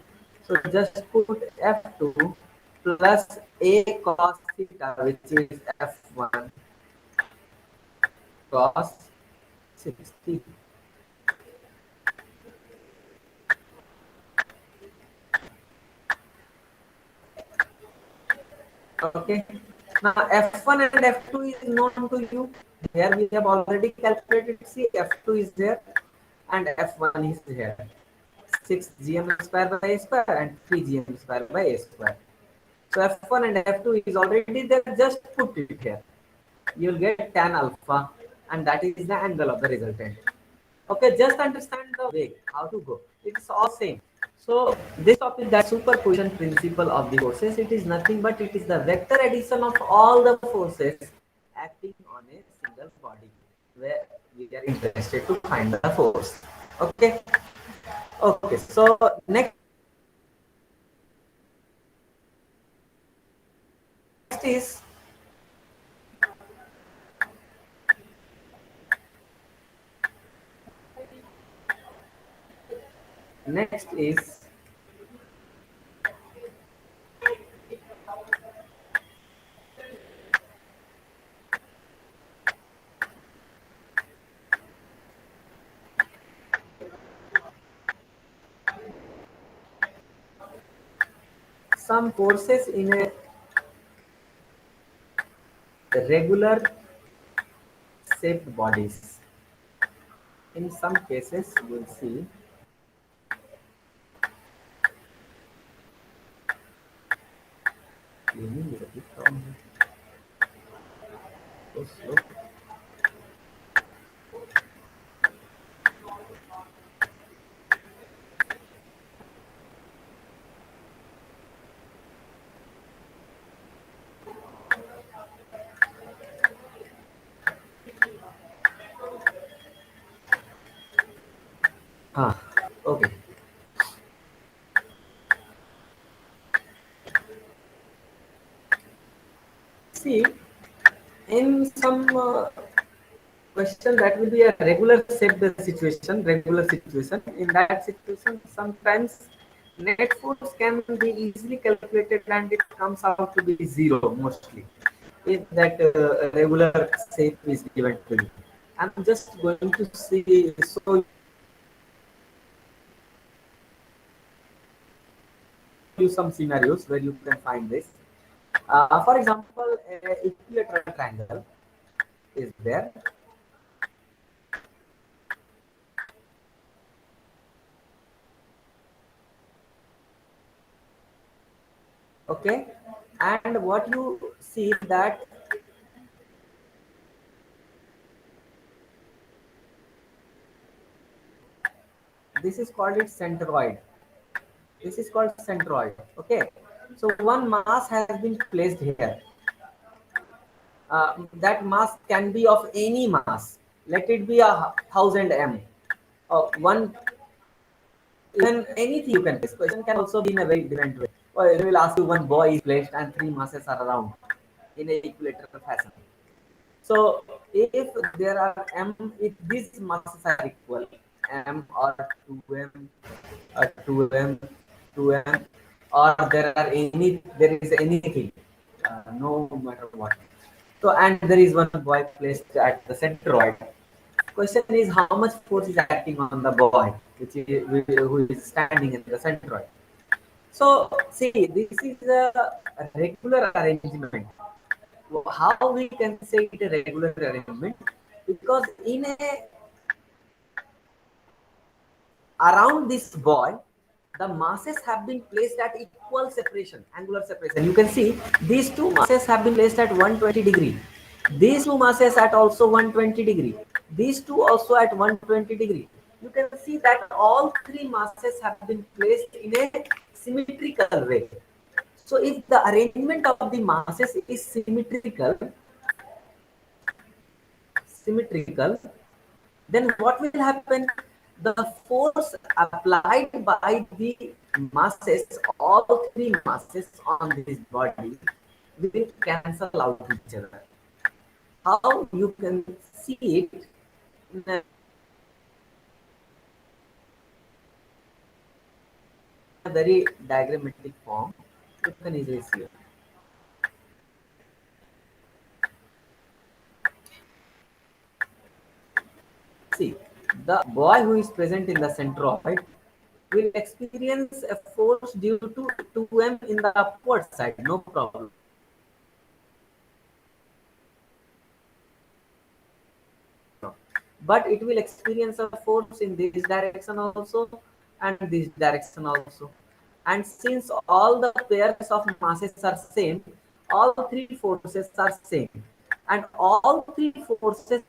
So just put f2 plus a cos theta, which is f1 cos 60. Okay. Now f1 and f2 is known to you. Here we have already calculated. See, f2 is there and f1 is here. 6 gm square by a square and 3 gm square by a square. So f1 and f2 is already there. Just put it here. You will get tan alpha and that is the angle of the resultant. Okay, just understand the way how to go. It's all same. So this topic, that superposition principle of the forces, it is nothing but it is the vector addition of all the forces acting on a single body, where we are interested to find the force. Okay. Okay. So next is next is some forces in a regular shaped bodies. In some cases, you will see. So slow. Ah, okay. See, in some question that will be a regular shaped situation, regular situation. In that situation, sometimes net force can be easily calculated and it comes out to be zero mostly if that regular shape is given to you. I'm just going to see show you some scenarios where you can find this. For example, a equilateral triangle is there. Okay, and what you see that this is called its centroid. This is called centroid. Okay, so one mass has been placed here. That mass can be of any mass. Let it be 1000 m. One, even anything you can place. Question can also be in a very different way. Or they will ask you one boy is placed and three masses are around in a equilateral fashion. So if there are m, if these masses are equal, m or 2m, 2m, 2m, or there is anything, no matter what. So and there is one boy placed at the centroid. Question is how much force is acting on the boy, who is standing in the centroid. So see, this is a regular arrangement. How we can say it a regular arrangement? Because in a around this boy, the masses have been placed at equal separation, angular separation. You can see these two masses have been placed at 120 degree. These two masses at also 120 degree. These two also at 120 degree. You can see that all three masses have been placed in a symmetrical way. So if the arrangement of the masses is symmetrical, then what will happen? The force applied by the masses, all three masses on this body, will cancel out each other. How you can see it in a very diagrammatic form, you can easily see it. See, the boy who is present in the centroid will experience a force due to 2m in the upward side, no problem. But it will experience a force in this direction also and this direction also. And since all the pairs of masses are same, all three forces are same. And all three forces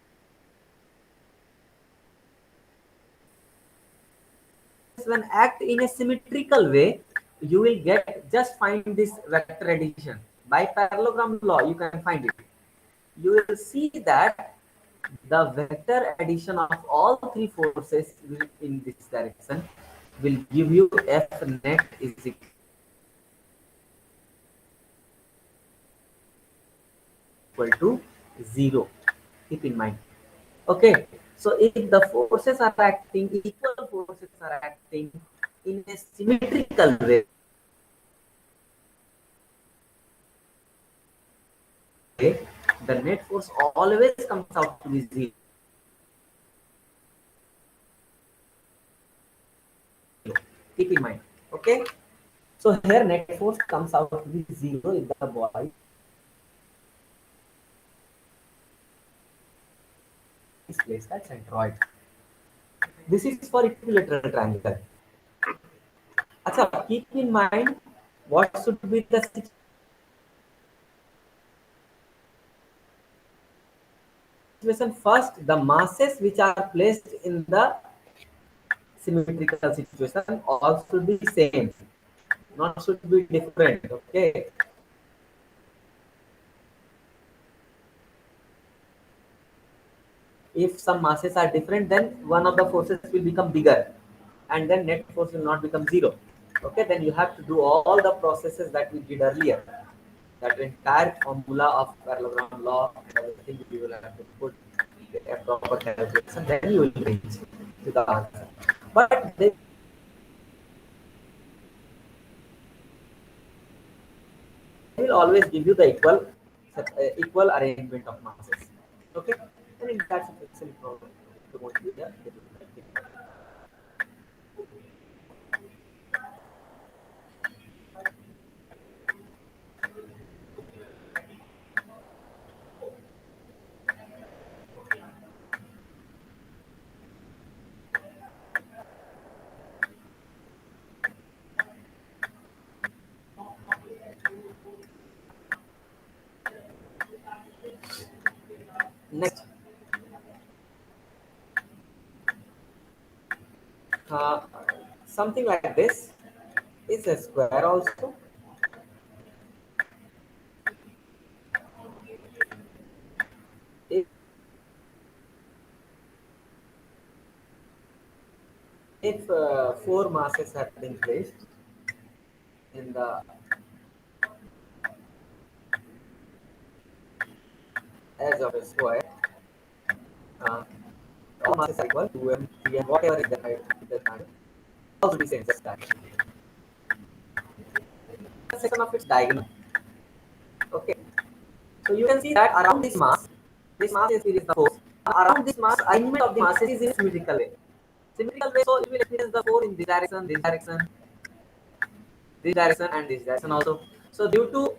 when act in a symmetrical way, you will get, just find this vector addition. By parallelogram law, you can find it. You will see that the vector addition of all three forces in this direction will give you F net is equal to 0. Keep in mind. Okay, so if the forces are acting, equal forces are acting in a symmetrical way, the net force always comes out to be 0. Keep in mind. Okay, so here net force comes out to be 0 if the body is placed at centroid. This is for equilateral triangle. Achha, keep in mind what should be the situation. First, the masses which are placed in the symmetrical situation all should be same, not should be different. Okay. If some masses are different, then one of the forces will become bigger, and then net force will not become 0. Okay, then you have to do all the processes that we did earlier. That entire formula of parallelogram law and everything you will have to put a proper calculation, then you will reach to the answer. But they will always give you the equal arrangement of masses. Okay, and in that situation, problem won't be the difficult thing. Next, uh, something like this is a square also. If, if four masses have been placed in the edge of a square, uh, all masses are equal, 2m, 3m, whatever is the height, it does matter. Also be same, just that. The section of its diagonal. Okay, so you can see that around this mass is the force. Around this mass, alignment of the masses is in a symmetrical way. Symmetrical way, so it will experience the force in this direction, and this direction also. So due to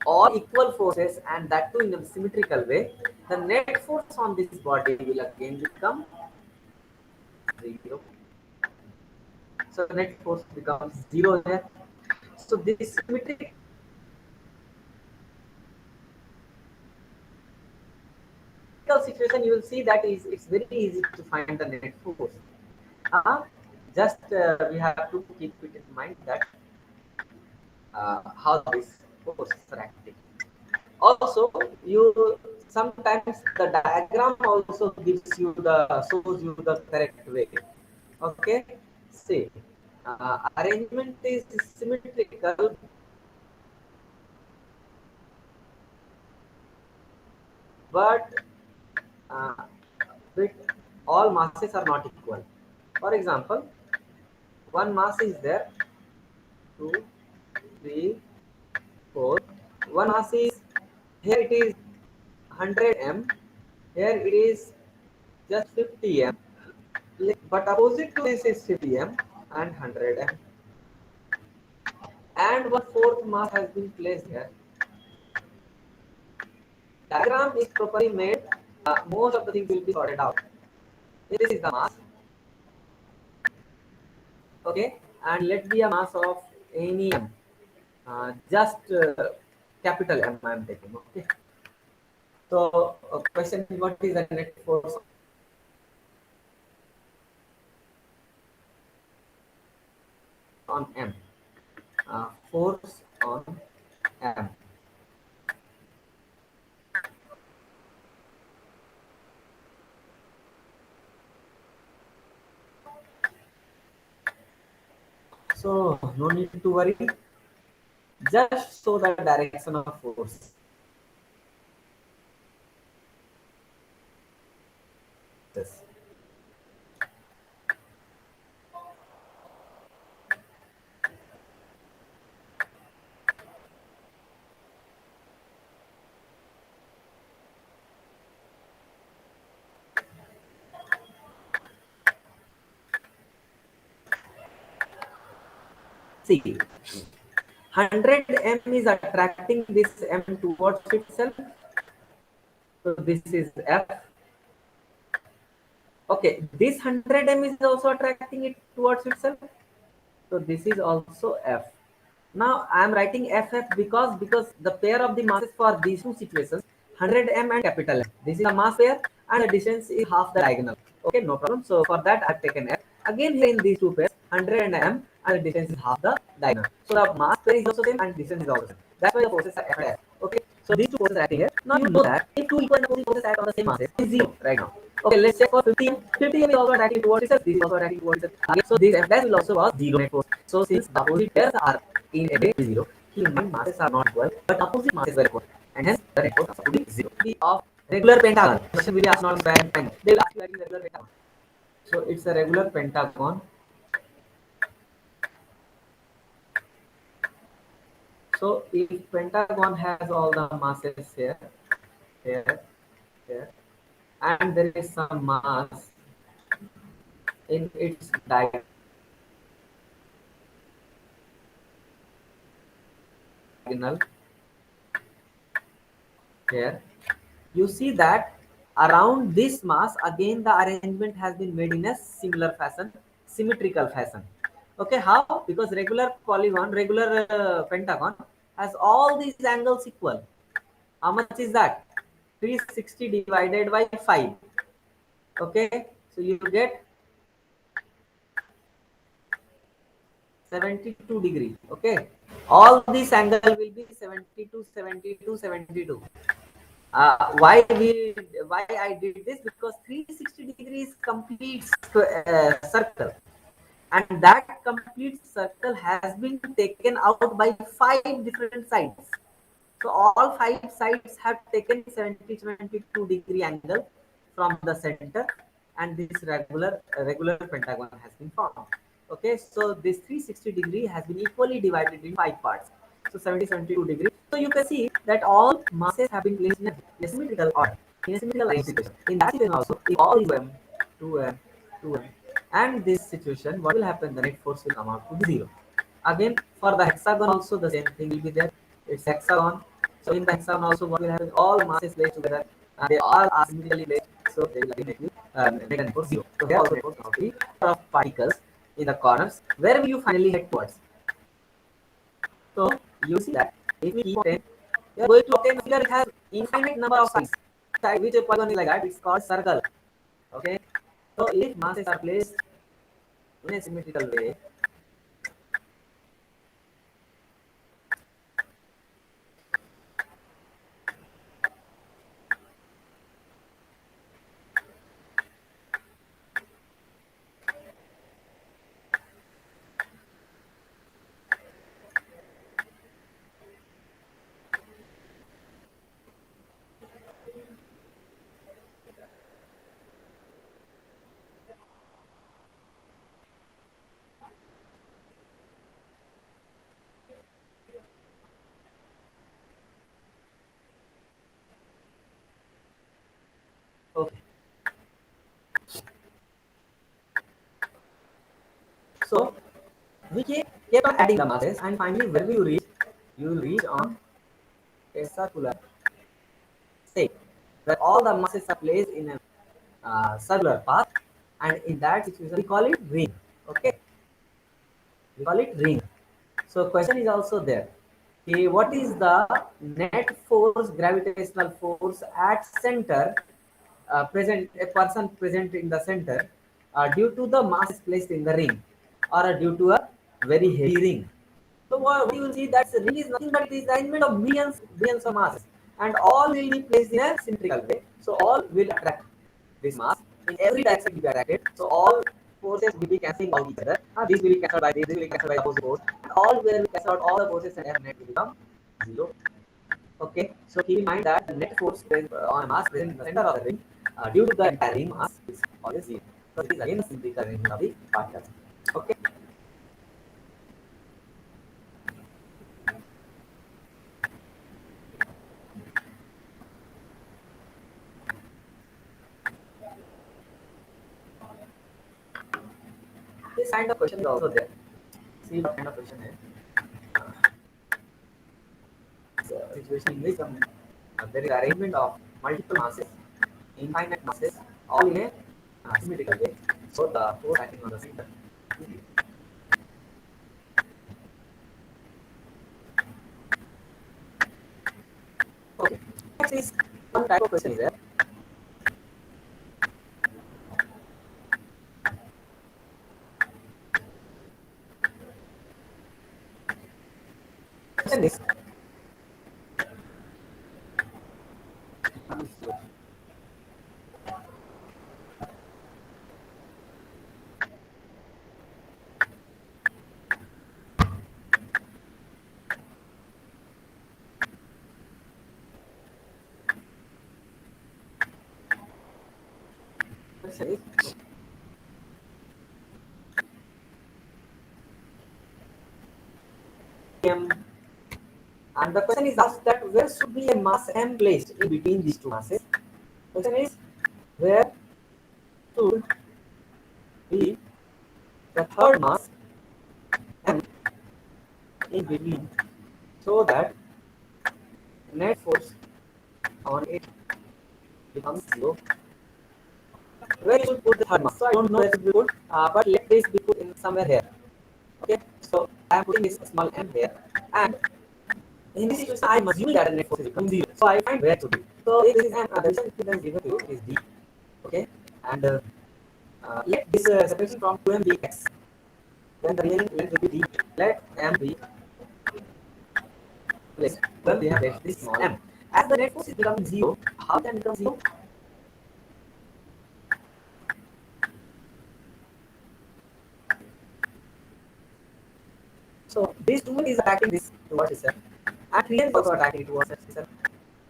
all equal forces and that too in a symmetrical way, the net force on this body will again become 0. So net force becomes 0 here. So this symmetrical situation, you will see that it's very easy to find the net force. Just we have to keep it in mind that how this force are acting. Also, you sometimes the diagram also gives you the shows you the correct way. Okay, see, arrangement is symmetrical, but uh, with all masses are not equal. For example, one mass is there, 2, 3, 4. One mass is here, it is 100m. Here it is just 50m. But opposite to this is 50m and 100m. And one fourth mass has been placed here. Diagram is properly made. Most of the things will be sorted out. This is the mass. Okay, and let be a mass of any m. Just capital M I am taking. Okay. So question is, what is the net force on M. Force on M. So no need to worry. Just show the direction of force. Yes. See, 100 m is attracting this m towards itself. So this is F. Okay, this 100 m is also attracting it towards itself. So this is also F. Now I am writing FF because the pair of the masses for these two situations, 100 m and capital M. This is a mass pair and the distance is half the diagonal. Okay, no problem. So for that I've taken F. Again here in these two pairs, 100 and M and the distance is half the diagonal. So the mass pair is also same and distance is also same. That's why the forces are F and F. Okay, so these two forces are acting here. Now you know that if two equal and opposite forces act on the same masses, it is zero right now. Okay, let's check for 50. 50 m is also attracting towards itself. This is also attracting towards itself. Again, so this F dash will also was zero net force. So since the opposite pairs are in a base zero, human masses are not equal, but opposite masses were equal, and hence the net force will be zero. Be of regular pentagon. Question will be asked not bad time. They will ask you like regular pentagon. So it's a regular pentagon. So if pentagon has all the masses here, here, here, and there is some mass in its diagonal here, you see that around this mass again the arrangement has been made in a similar fashion, symmetrical fashion. Okay, how? Because regular polygon, regular pentagon has all these angles equal. How much is that? 360 divided by 5. Okay, so you get 72 degree. Okay, all these angle will be 72, 72, 72. Why I did this? Because 360 degrees completes circle, and that complete circle has been taken out by 5 different sides. So all 5 sides have taken 70, 72 degree angle from the center, and this regular pentagon has been formed. Okay, so this 360 degree has been equally divided in 5 parts. So 70, 72 degree. So you can see that all masses have been placed in a symmetrical order, in a symmetrical line situation. In that situation also, if all is 2m, 2m, 2m, and this situation, what will happen? The net force will come out to be zero. Again, for the hexagon also the same thing will be there. It's hexagon. So in the hexagon also what will happen? All masses placed together, they all are symmetrically placed. So they will ultimately make a net force zero. So there also net force of the of particles in the corners. Where will you finally head towards? So you see that if we keep 10, we are going to obtain a figure which has infinite number of sides. Which a polygon is like that, it's called circle. Okay. So if masses are placed in a symmetrical way, okay. So we keep on adding the masses, and finally where will you reach? You will reach on a circular shape where all the masses are placed in a circular path, and in that situation we call it ring. Okay, we call it ring. So question is also there. Okay, what is the net force, gravitational force at center, present, a person present in the center, due to the masses placed in the ring, or due to a very heavy ring. So what you will see, that ring is nothing but it is the arrangement of billions of masses, and all will be placed in a symmetrical way. So all will attract this mass in every direction will be attracted. So all forces will be cancelling out each other. This will be cancelled by this will be cancelled by the opposite force, and all will cancel out all the forces, and net will become zero. Okay, so keep in mind that the net force on a mass present in the center of the ring due to the entire ring mass is always zero. So it is again the symmetrical arrangement of the particles. Okay. This kind of question is also there. See what kind of question is. So situation is there is arrangement of multiple masses, infinite masses, all in a symmetrical way. So the force acting on the center. Okay. Next is one type of question is there. Question is question is m, and the question is asked that where should be a mass m placed in between these two masses. Question is where should be the third mass m in between, so that net force on it becomes zero. Where you should put the third mass? So I don't know where it will be put, but let this be put in somewhere here. Okay, so I am putting this small m here, and in this situation I am assuming that the net force is equal to zero. So I find where to be. So if this is m, the distance between them given to you is d. Okay, and let this separation from 2m be x. Then the remaining length will be d. Let m be placed. Well, we have left this small m. As the net force is becoming zero, how can it become zero? So this 2m is attacking this towards itself, and 3m is also attacking it towards itself.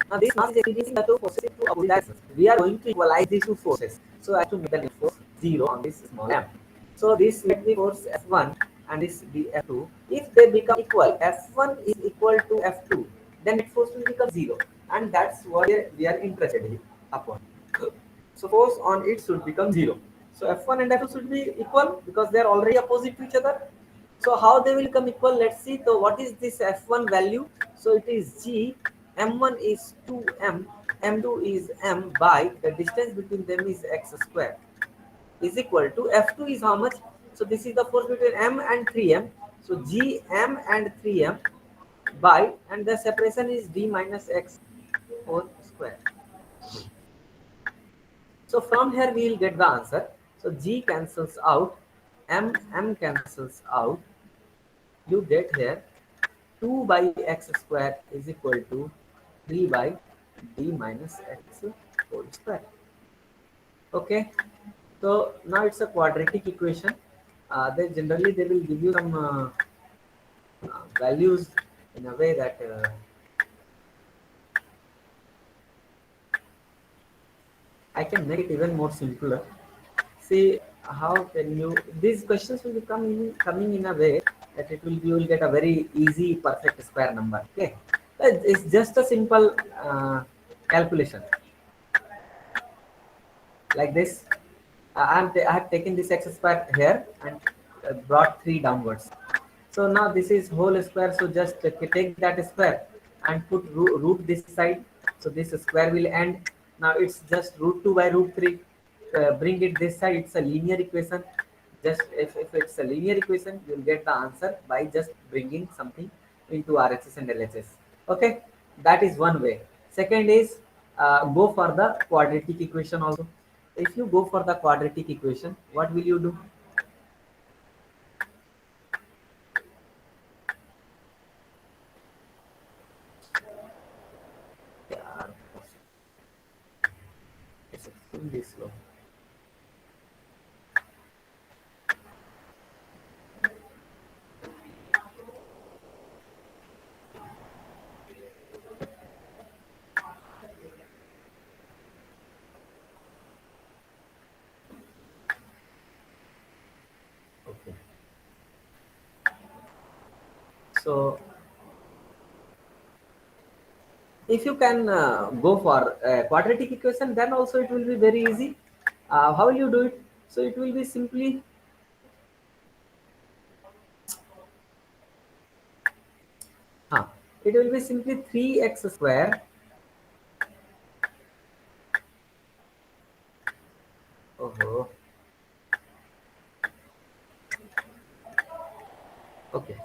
Now this mass is experiencing the two forces to opposite directions. We are going to equalize these two forces so as to make the net force zero on this small m. So this let me force F1 and this be F2. If they become equal, F1 is equal to F2, then net force will become zero, and that's what we are interested upon. So force on it should become zero. So F1 and F2 should be equal because they are already opposite to each other. So how they will become equal? Let's see. So what is this F1 value? So it is G, M1 is 2M, M2 is M by the distance between them is x square is equal to F2 is how much? So this is the force between M and 3M. So G, M and 3M by, and the separation is D minus x whole square. So from here we will get the answer. So G cancels out, M cancels out. You get here 2 by x square is equal to 3 by d minus x whole square. Okay, so now it's a quadratic equation. They generally they will give you some values in a way that I can make it even more simpler. See how can you, these questions will be coming in a way that it will, you will get a very easy perfect square number. Okay, it's just a simple calculation like this. I have taken this x square here and brought 3 downwards. So now this is whole square, so just take that square and put root this side. So this square will end. Now it's just root 2 by root 3. Bring it this side, it's a linear equation. Just if it's a linear equation, you'll get the answer by just bringing something into RHS and LHS. Okay, that is one way. Second is go for the quadratic equation also. If you go for the quadratic equation, what will you do? this slow. Okay. So if you can go for a quadratic equation, then also it will be very easy. How will you do it? So it will be simply it will be simply 3x square. Oh, okay.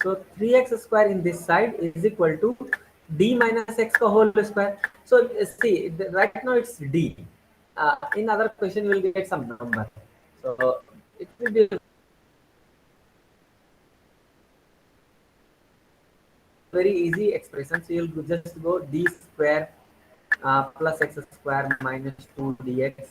So 3x square in this side is equal to d minus x ka whole square. So see, right now it's d. In other question, you will get some number. So it will be very easy expression. So you'll just go d square plus x square minus 2 dx.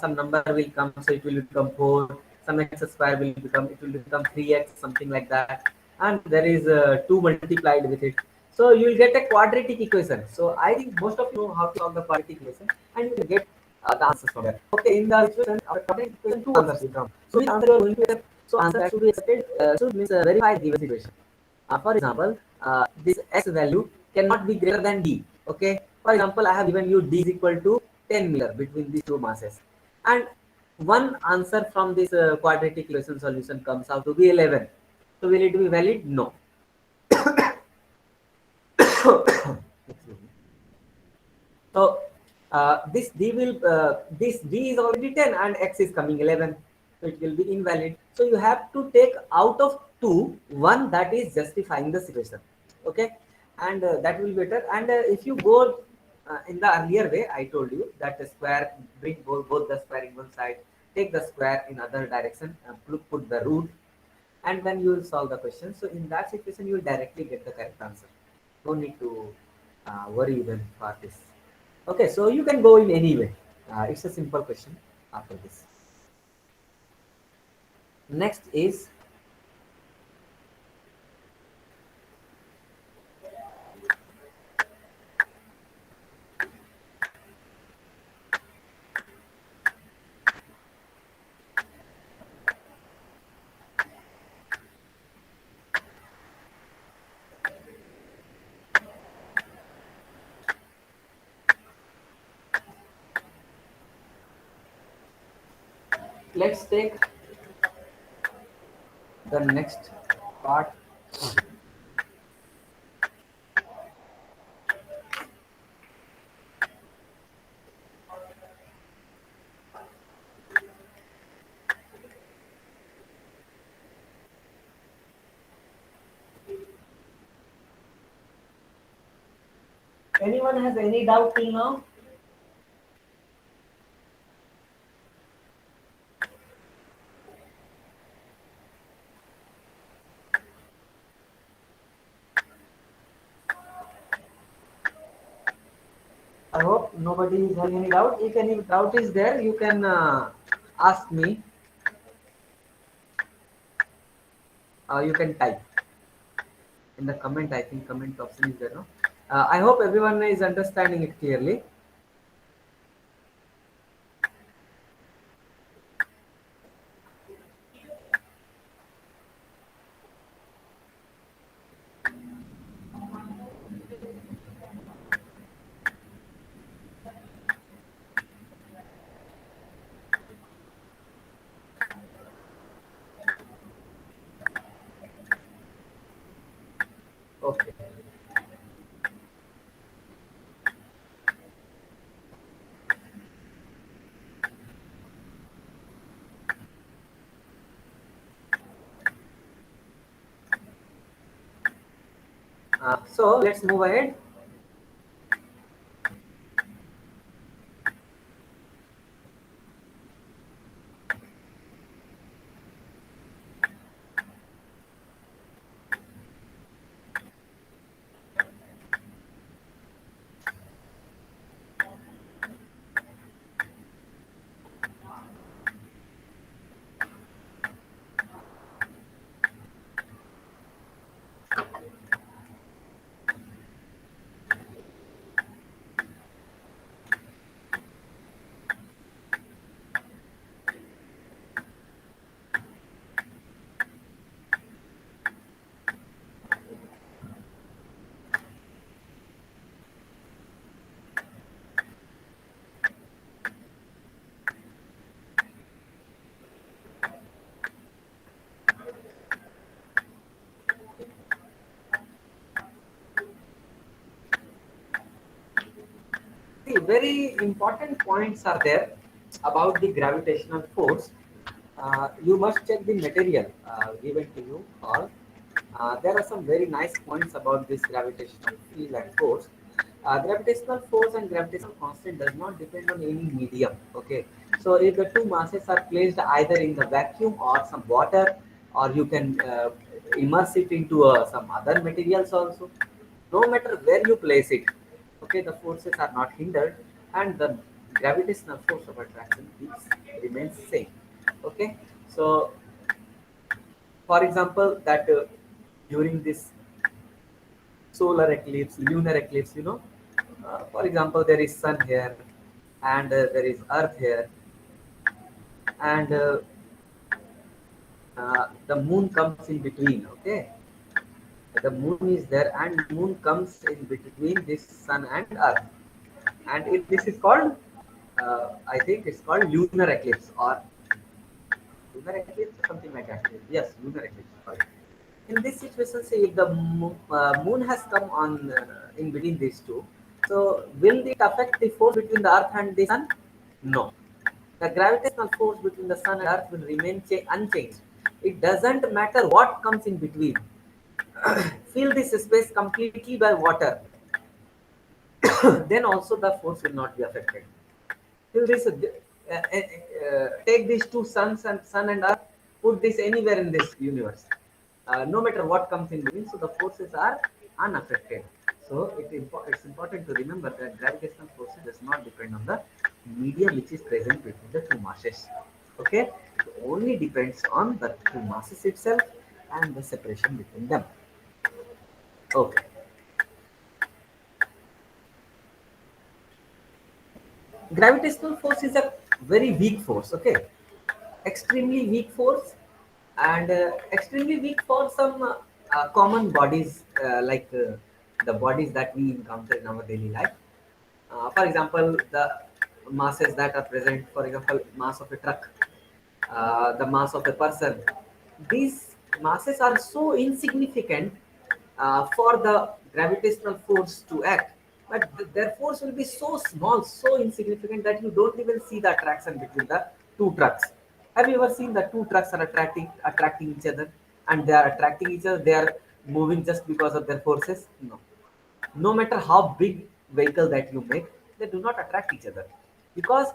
Some number will come, so it will become 4. Some x square will become, it will become 3x, something like that. And there is 2 multiplied with it. So you will get a quadratic equation. So I think most of you know how to solve the quadratic equation, and you will get the answers from there. Okay, in the equation, our quadratic equation, 2 answers will come. So which answer you are going to accept? So answer should be accepted. Should means verify given situation. For example, this x value cannot be greater than d. Okay. For example, I have given you d is equal to 10 meter between these two masses, and one answer from this quadratic equation solution comes out to be 11. So will it be valid? No. Excuse me. So this d is already 10 and x is coming 11, so it will be invalid. So you have to take out of two one that is justifying the situation. Okay, and that will be better. And if you go in the earlier way, I told you that the square, bring both the square in one side, take the square in other direction, and put the root, and then you will solve the question. So in that situation, you will directly get the correct answer. No need to worry even for this. Okay, so you can go in any way. It's a simple question after this. Next is let's take the next part. Anyone has any doubt till now? I hope nobody is having any doubt. If any doubt is there, you can ask me. You can type in the comment. I think comment option is there. No? I hope everyone is understanding it clearly. Okay. So let's move ahead. See, very important points are there about the gravitational force. You must check the material given to you all. There are some very nice points about this gravitational field and force. Gravitational force and gravitational constant does not depend on any medium. Okay, so if the two masses are placed either in the vacuum or some water, or you can immerse it into some other materials also. No matter where you place it, okay, the forces are not hindered, and the gravitational force of attraction remains same. Okay, so for example, that during this solar eclipse, lunar eclipse, for example, there is sun here, and there is earth here, and the moon comes in between. Okay, the moon is there, and moon comes in between this sun and earth, and this is called, I think it's called lunar eclipse, or lunar eclipse, something like that. Yes, lunar eclipse. Sorry. In this situation, say if the moon has come on in between these two, so will it affect the force between the earth and the sun? No. The gravitational force between the sun and earth will remain unchanged. It doesn't matter what comes in between. Fill this space completely by water, then also the force will not be affected. Fill this, take these two suns and sun and earth, put this anywhere in this universe. No matter what comes in between, so the forces are unaffected. So it's important to remember that gravitational force does not depend on the medium which is present between the two masses. Okay, it only depends on the two masses itself and the separation between them. Okay. Gravitational force is a very weak force. Okay, extremely weak force, and extremely weak for some common bodies, like the bodies that we encounter in our daily life. For example, the masses that are present, for example, mass of a truck, the mass of a person. These masses are so insignificant for the gravitational force to act, but their force will be so small, so insignificant that you don't even see the attraction between the two trucks. Have you ever seen the two trucks are attracting each other, and they are attracting each other? They are moving just because of their forces? No. No matter how big vehicle that you make, they do not attract each other, because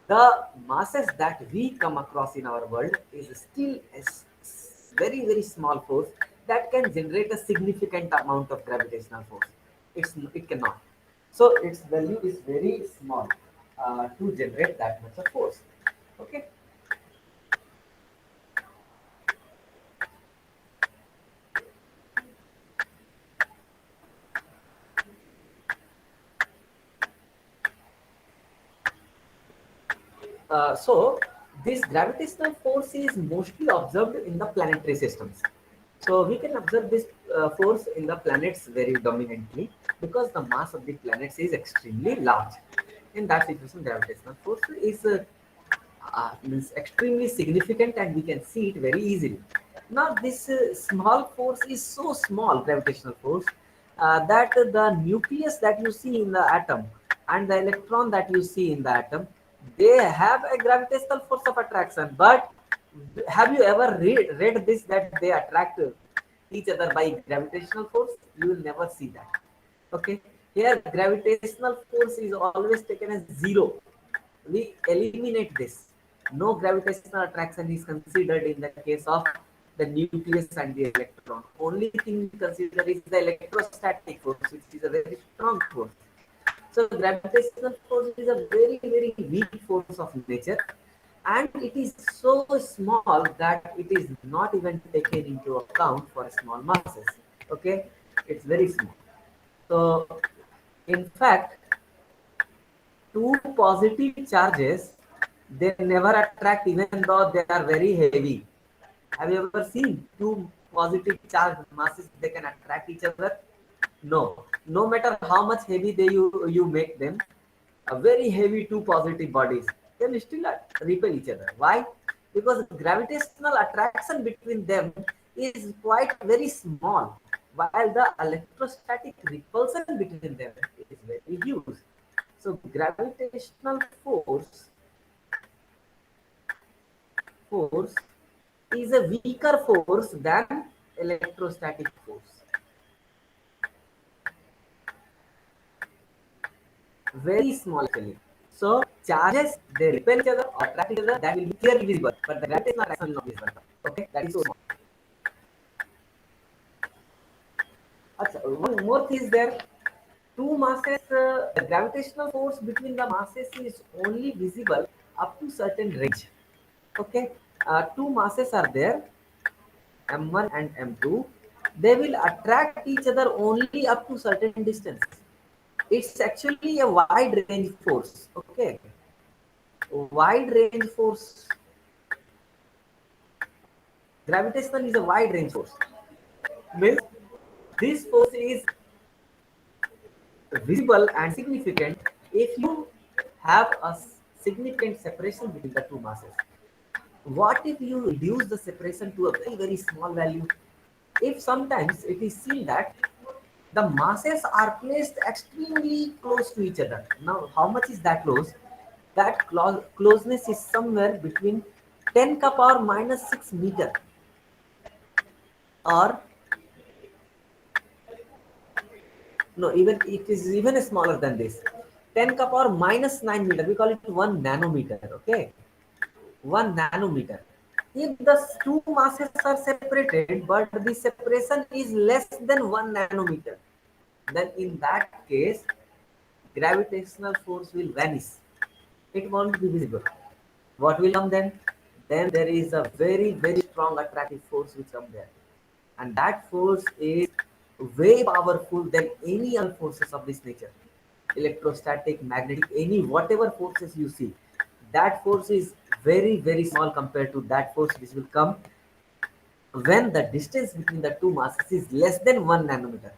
the masses that we come across in our world is still a very very small force that can generate a significant amount of gravitational force. It cannot. So its value is very small to generate that much of force. Okay. So this gravitational force is mostly observed in the planetary systems. So we can observe this force in the planets very dominantly, because the mass of the planets is extremely large. In that situation, gravitational force is means extremely significant, and we can see it very easily. Now this small force is so small, gravitational force, that the nucleus that you see in the atom and the electron that you see in the atom, they have a gravitational force of attraction. But have you ever read this, that they attract each other by gravitational force? You will never see that. Okay, here gravitational force is always taken as zero. We eliminate this. No gravitational attraction is considered in the case of the nucleus and the electron. Only thing we consider is the electrostatic force, which is a very strong force. So gravitational force is a very very weak force of nature, and it is so small that it is not even taken into account for small masses. Okay, it's very small. So in fact, two positive charges, they never attract even though they are very heavy. Have you ever seen two positive charged masses, they can attract each other? No. No matter how much heavy you make them, a very heavy two positive bodies, they will still repel each other. Why? Because gravitational attraction between them is quite very small, while the electrostatic repulsion between them is very huge. gravitational force is a weaker force than electrostatic force. Very small actually. So charges, they repel each other or attract each other, that will be clearly visible, but the gravitational attraction will not be visible. Okay, that is so small. One more thing is there. Two masses, the gravitational force between the masses is only visible up to certain range. Okay, two masses are there, m1 and m2. They will attract each other only up to certain distance. It's actually a wide range force. Okay, wide range force. Gravitational is a wide range force. Means this force is visible and significant if you have a significant separation between the two masses. What if you reduce the separation to a very, very small value? If sometimes it is seen that the masses are placed extremely close to each other. Now, how much is that close? That closeness is somewhere between 10 ka power minus 6 meter, or no, even it is even smaller than this. 10 ka power minus 9 meter. We call it 1 nanometer. Okay, 1 nanometer. If the two masses are separated, but the separation is less than 1 nanometer, then in that case, gravitational force will vanish. It won't be visible. What will come then? Then there is a very, very strong attractive force which comes there. And that force is way powerful than any other forces of this nature. Electrostatic, magnetic, any whatever forces you see. That force is very, very small compared to that force which will come when the distance between the two masses is less than 1 nanometer.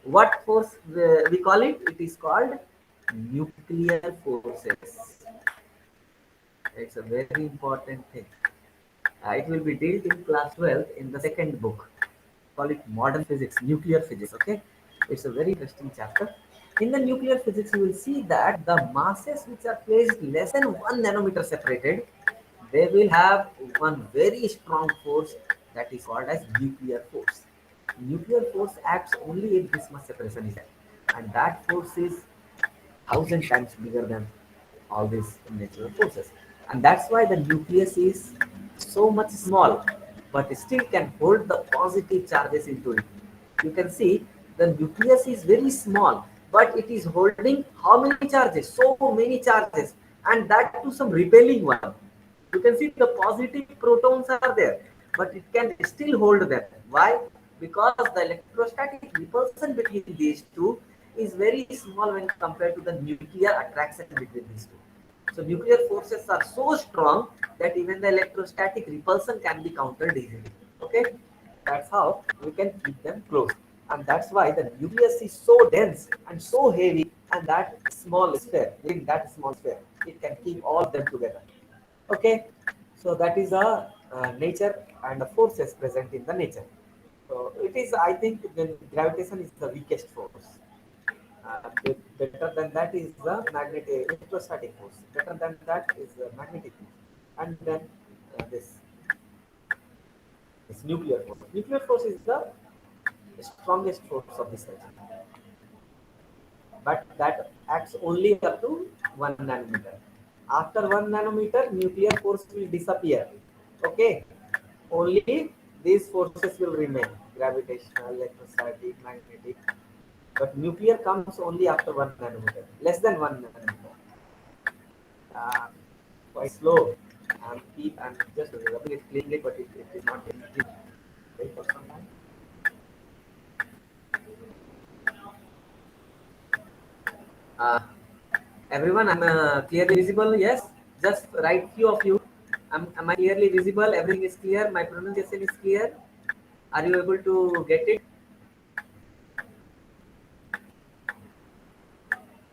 What force we call it? It is called nuclear forces. It's a very important thing. It will be dealt in class 12 in the second book. Call it modern physics, nuclear physics. Okay, it's a very interesting chapter. In the nuclear physics, you will see that the masses which are placed less than 1 nanometer separated, they will have one very strong force that is called as nuclear force. Nuclear force acts only if this much separation is there, and that force is 1,000 times bigger than all these natural forces. And that's why the nucleus is so much small, but still can hold the positive charges into it. You can see the nucleus is very small, but it is holding how many charges? So many charges, and that to some repelling one. You can see the positive protons are there, but it can still hold them. Why? Because the electrostatic repulsion between these two is very small when compared to the nuclear attraction between these two. So nuclear forces are so strong that even the electrostatic repulsion can be countered easily. Okay, that's how we can keep them close, and that's why the nucleus is so dense and so heavy, and that small sphere, within that small sphere, it can keep all of them together. Okay, so that is a nature and the forces present in the nature. So it is, I think, then gravitation is the weakest force. Better than that is the magnetic electrostatic force. Better than that is the magnetic force, and then this nuclear force. Nuclear force is the strongest force of this nature, but that acts only up to 1 nanometer. After 1 nanometer, nuclear force will disappear. Okay, only these forces will remain: gravitational, electrostatic, magnetic. But nuclear comes only after 1 nanometer, less than 1 nanometer. Uh, Quite slow. I'm just rubbing it cleanly, but it is not getting clean. Wait for some time. Uh, Everyone, I'm clearly visible. Yes, just write few of you. Am I clearly visible? Everything is clear. My pronunciation is clear. Are you able to get it?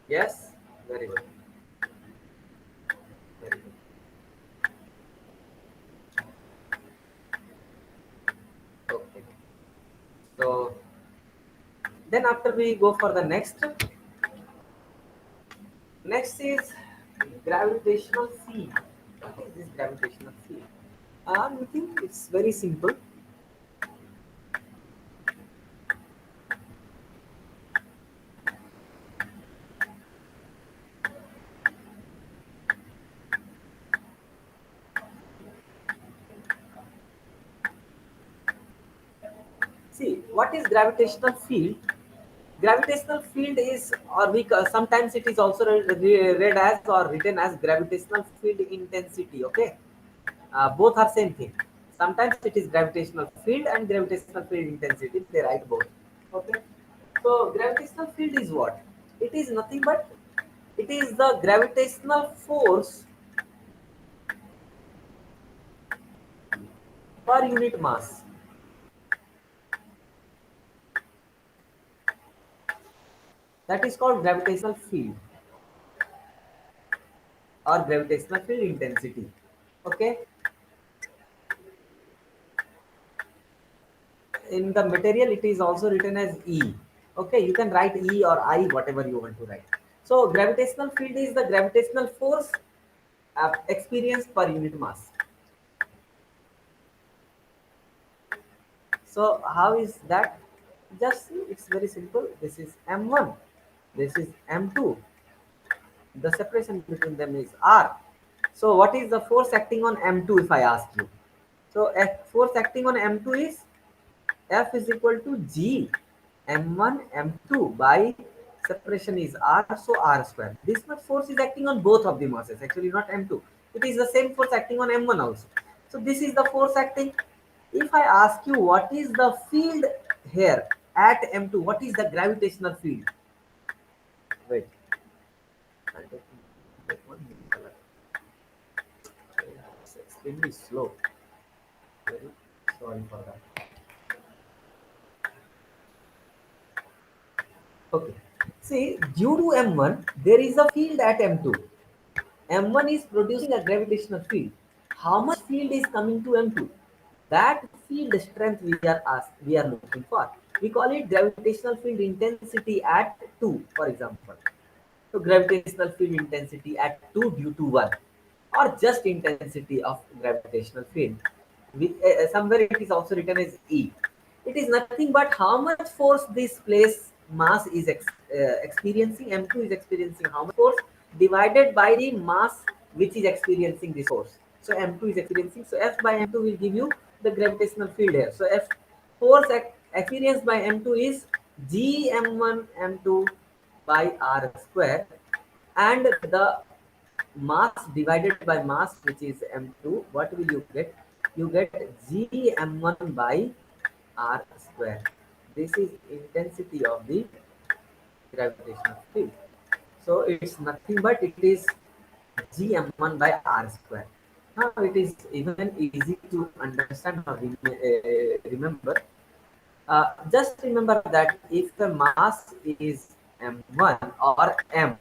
Yes. Very good. Very good. Okay. So then after we go for the next, Next is gravitational field. What is this gravitational field? I think it's very simple. See, what is gravitational field? Gravitational field is, or sometimes it is also read as or written as gravitational field intensity. Okay, both are same thing. Sometimes it is gravitational field and gravitational field intensity. They write both. Okay, so gravitational field is what? It is nothing but it is the gravitational force per unit mass. That is called gravitational field or gravitational field intensity. Okay, in the material it is also written as E. Okay, you can write E or I, whatever you want to write. So gravitational field is the gravitational force experienced per unit mass. So how is that? Just see, it's very simple. This is m1, this is m2. The separation between them is r. So what is the force acting on m2 if I ask you? So force acting on m2 is F is equal to G m1 m2 by separation is r, so r square. This much force is acting on both of the masses, actually not m2. It is the same force acting on m1 also. So this is the force acting. If I ask you what is the field here at m2, what is the gravitational field? Wait, I'll take one new color. It's extremely slow. Very sorry for that. Okay. See, due to M1, there is a field at M2. M1 is producing a gravitational field. How much field is coming to M2? That field strength we are looking for. We call it gravitational field intensity at 2, for example. So gravitational field intensity at 2 due to 1, or just intensity of gravitational field. Somewhere it is also written as E. It is nothing but how much force this place mass is experiencing. M2 is experiencing how much force divided by the mass which is experiencing this force. So M2 is experiencing. So F by M2 will give you the gravitational field here. So F force experienced by M2 is G M1 M2 by r square, and the mass divided by mass, which is m2, what will you get? You get G m1 by r square. This is intensity of the gravitational field. So it's nothing but it is G m1 by r square. Now it is even easy to understand or remember. Just remember that if the mass is m1 or m,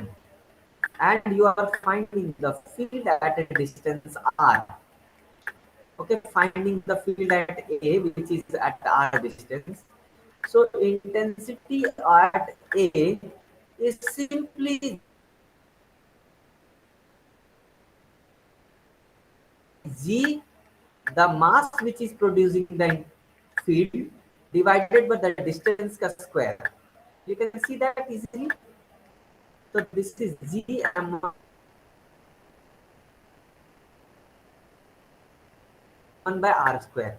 and you are finding the field at a distance r. Okay, finding the field at A, which is at r distance. So intensity at A is simply G, the mass which is producing the field, divided by the distance ka square. You can see that easily. So this is G m1 by r square.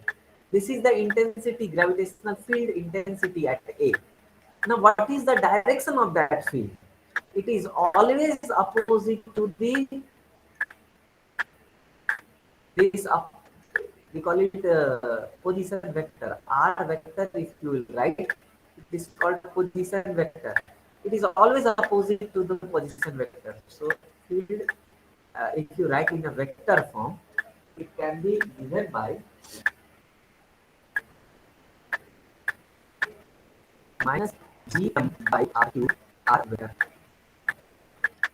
This is the intensity, gravitational field intensity at A. Now, what is the direction of that field? It is always opposite to the this up. We call it position vector. R vector, if you will write, it is called position vector. It is always opposite to the position vector. So, field, if you write in a vector form, it can be given by minus gm by r cube r vector.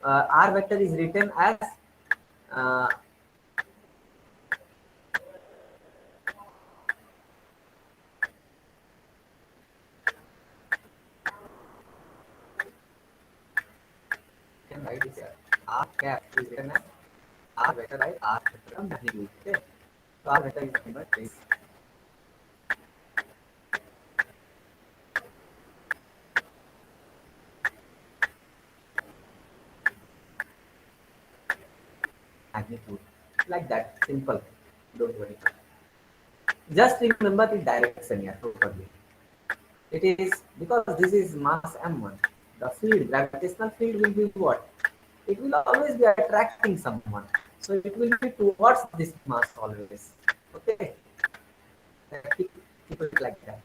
R vector is written as uh, can can write this here. R cap is written as R vector by R vector magnitude. Okay. So R vector is nothing but this. Magnitude. Like that. Simple. Don't worry. Just remember the direction here properly. It is because this is mass m1. The field, gravitational field will be what? It will always be attracting someone. So it will be towards this mass always. Okay? Keep it like that.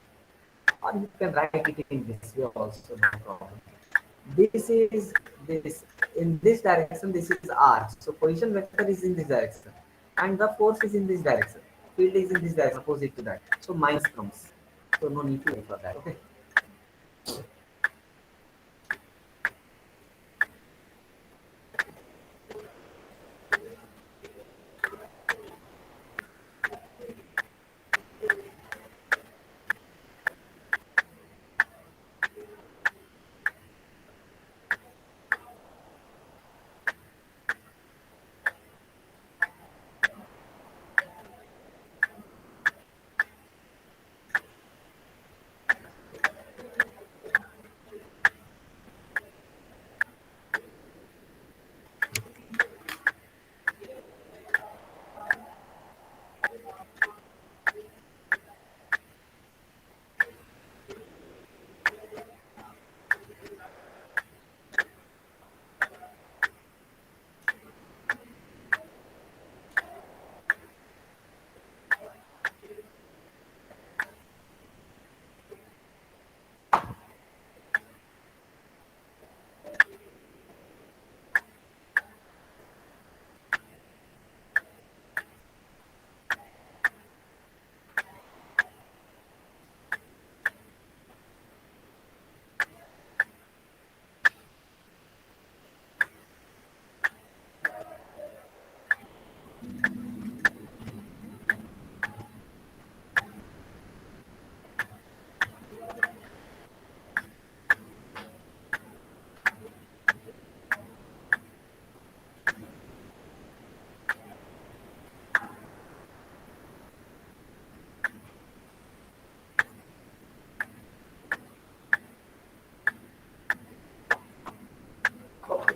Or you can write it in this way also, no problem. This is this. In this direction, this is R. So position vector is in this direction. And the force is in this direction. Field is in this direction, opposite to that. So minus comes. So no need to wait for that. Okay? Okay.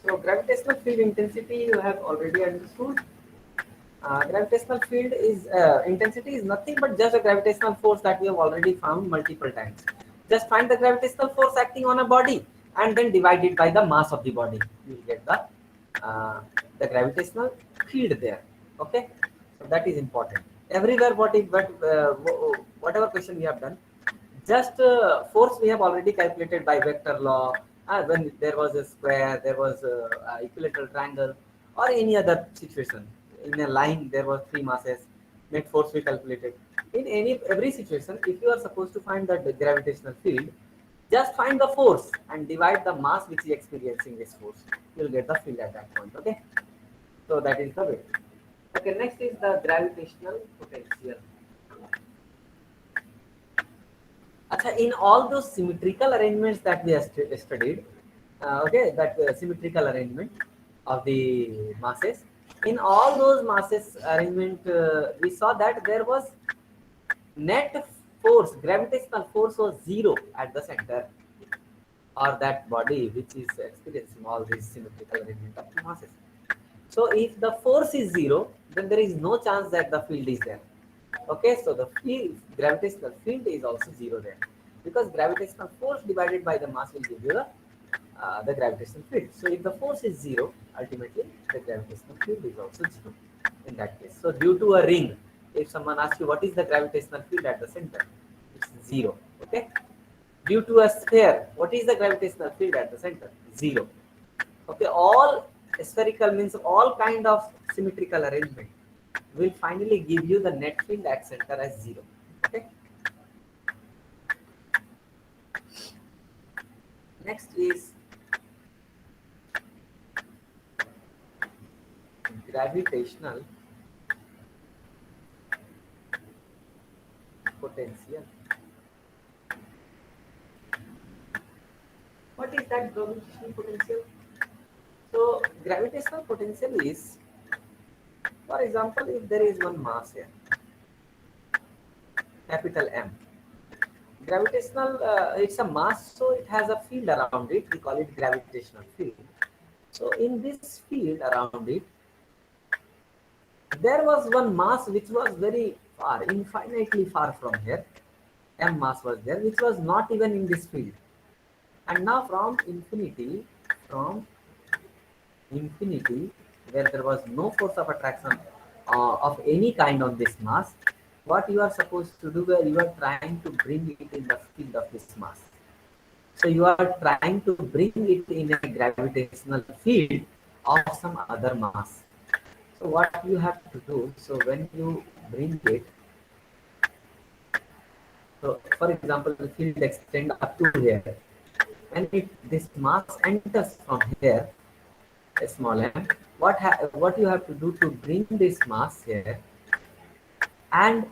So gravitational field intensity you have already understood. Gravitational field is intensity is nothing but just a gravitational force that we have already found multiple times. Just find the gravitational force acting on a body and then divide it by the mass of the body. You will get the gravitational field there. Okay, so that is important. Everywhere, whatever question we have done, just force we have already calculated by vector law. When there was a square, there was a equilateral triangle, or any other situation. In a line, there were three masses. Net force we calculated. In every situation, if you are supposed to find the gravitational field, just find the force and divide the mass which is experiencing this force. You will get the field at that point. Okay. So that is the way. Okay. Next is the gravitational potential. In all those symmetrical arrangements that we have studied, that symmetrical arrangement of the masses, in all those masses arrangement, we saw that there was net force, gravitational force was zero at the center, or that body which is experiencing all these symmetrical arrangement of masses. So if the force is zero, then there is no chance that the field is there. Okay, so the field, gravitational field is also zero there, because gravitational force divided by the mass will give you the gravitational field. So if the force is zero, ultimately the gravitational field is also zero in that case. So due to a ring, if someone asks you what is the gravitational field at the center, it's zero. Okay. Due to a sphere, what is the gravitational field at the center? Zero. Okay, all spherical means all kind of symmetrical arrangement will finally give you the net field at center as zero. Okay. Next is gravitational potential. what is that gravitational potential? So gravitational potential is, for example, if there is one mass here, capital M. Gravitational, it's a mass, so it has a field around it. We call it gravitational field. So in this field around it, there was one mass which was very far, infinitely far from here. M mass was there, which was not even in this field. And now from infinity, where there was no force of attraction of any kind on this mass, what you are supposed to do, where you are trying to bring it in the field of this mass. So you are trying to bring it in a gravitational field of some other mass. So what you have to do, so when you bring it, so for example, the field extend up to here. When this mass enters from here, a small m, what you have to do to bring this mass here, and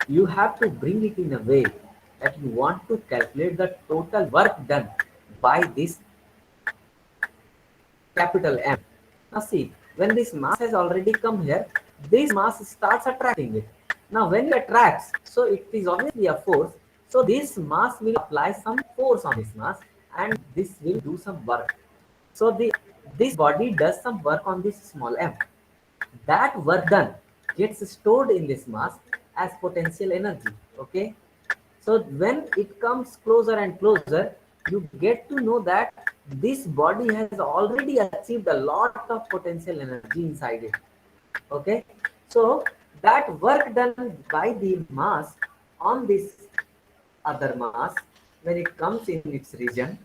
you have to bring it in a way that you want to calculate the total work done by this capital M. Now see, when this mass has already come here, this mass starts attracting it. Now when it attracts, so it is obviously a force. So this mass will apply some force on this mass, and this will do some work. So this body does some work on this small m. That work done gets stored in this mass as potential energy. Okay. So when it comes closer and closer, you get to know that this body has already achieved a lot of potential energy inside it. Okay. So that work done by the mass on this other mass, when it comes in its region,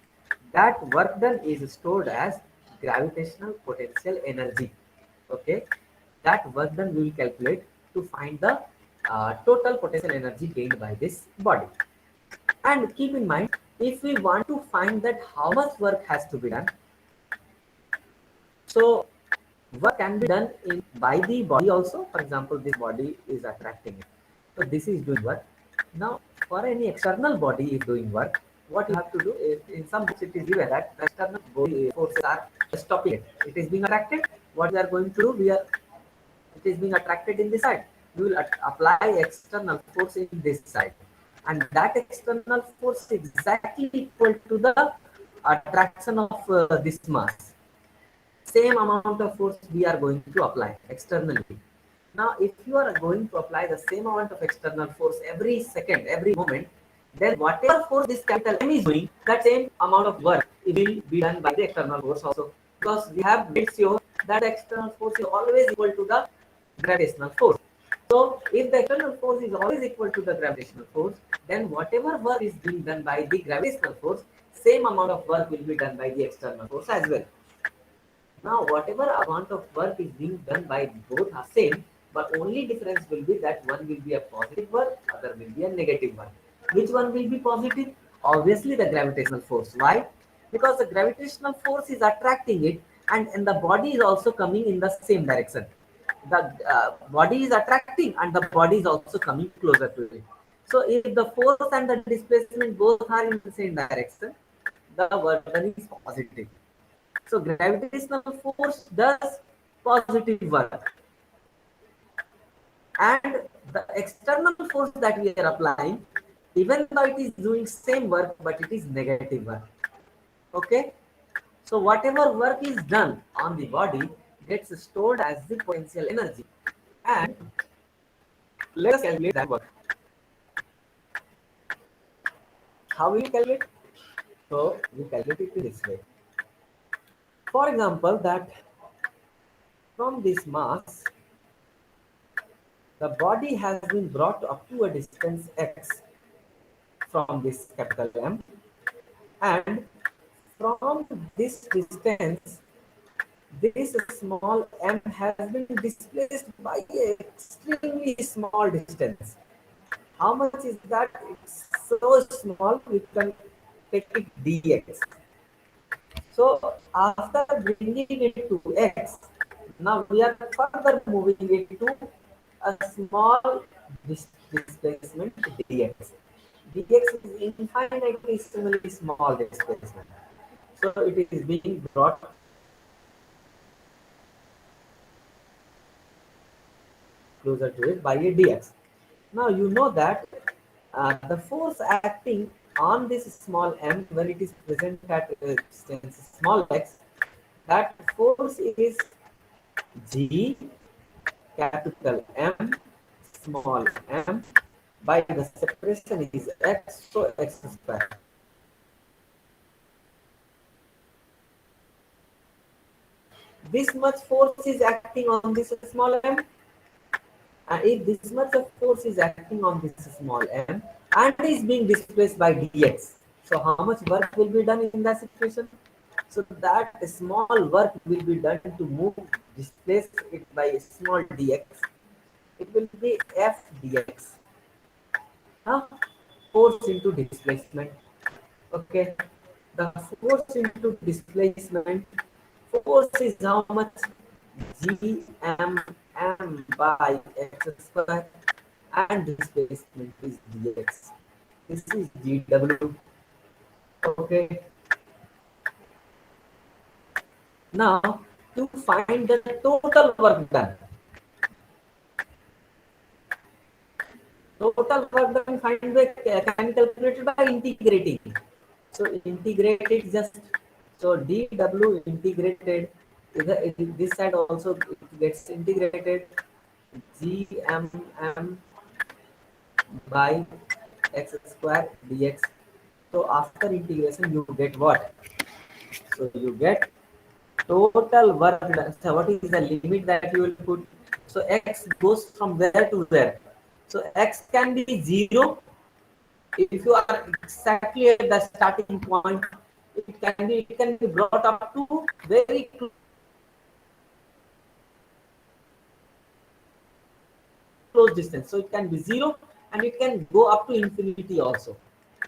that work done is stored as gravitational potential energy. Okay. That work done we will calculate to find the total potential energy gained by this body. And keep in mind, if we want to find that how much work has to be done, so work can be done by the body also. For example, this body is attracting it, so this is doing work. Now for any external body is doing work, what you have to do is, in some books it is given that the external body forces are stopping it. It is being attracted. What we are going to do, it is being attracted in this side. We will apply external force in this side, and that external force is exactly equal to the attraction of this mass. Same amount of force we are going to apply externally. Now if you are going to apply the same amount of external force every second, every moment, then whatever force this capital M is doing, that same amount of work will be done by the external force also, because we have made sure that the external force is always equal to the gravitational force. So if the external force is always equal to the gravitational force, then whatever work is being done by the gravitational force, same amount of work will be done by the external force as well. Now whatever amount of work is being done by both are same, but only difference will be that one will be a positive work, other will be a negative work. Which one will be positive? Obviously the gravitational force. Why? Because the gravitational force is attracting it, and the body is also coming in the same direction. The body is attracting and the body is also coming closer to it. So if the force and the displacement both are in the same direction, the work done is positive. So gravitational force does positive work, and the external force that we are applying, even though it is doing same work, but it is negative work. Okay. So whatever work is done on the body gets stored as the potential energy, and let us calculate that work. How will you calculate? So we calculate it this way. For example, that from this mass, the body has been brought up to a distance x from this capital M, and from this distance, this small m has been displaced by an extremely small distance. How much is that? It's so small, we can take it dx. So after bringing it to x, now we are further moving it to a small displacement dx. dx is infinitesimally small displacement. So it is being brought closer to it by a dx. Now you know that the force acting on this small m when it is present at distance small x, that force is g capital M small m by the separation is x, so x square. This much force is acting on this small m, and if this much of force is acting on this small m and is being displaced by dx, so how much work will be done in that situation? So that small work will be done to move, displace it by small dx. It will be f dx. Huh? Force into displacement. Okay. The force into displacement, force is how much? Gmm by x square, and displacement is dx. This is dw. Okay. Now to find the total work done. Total work done can be calculated by integrating. So integrate it just, so dw integrated this side also it gets integrated gmm by x square dx. So after integration you get what? So you get total work done. So what is the limit that you will put? So x goes from where to where? So x can be 0 if you are exactly at the starting point. It can be brought up to very close distance. So it can be 0 and it can go up to infinity also.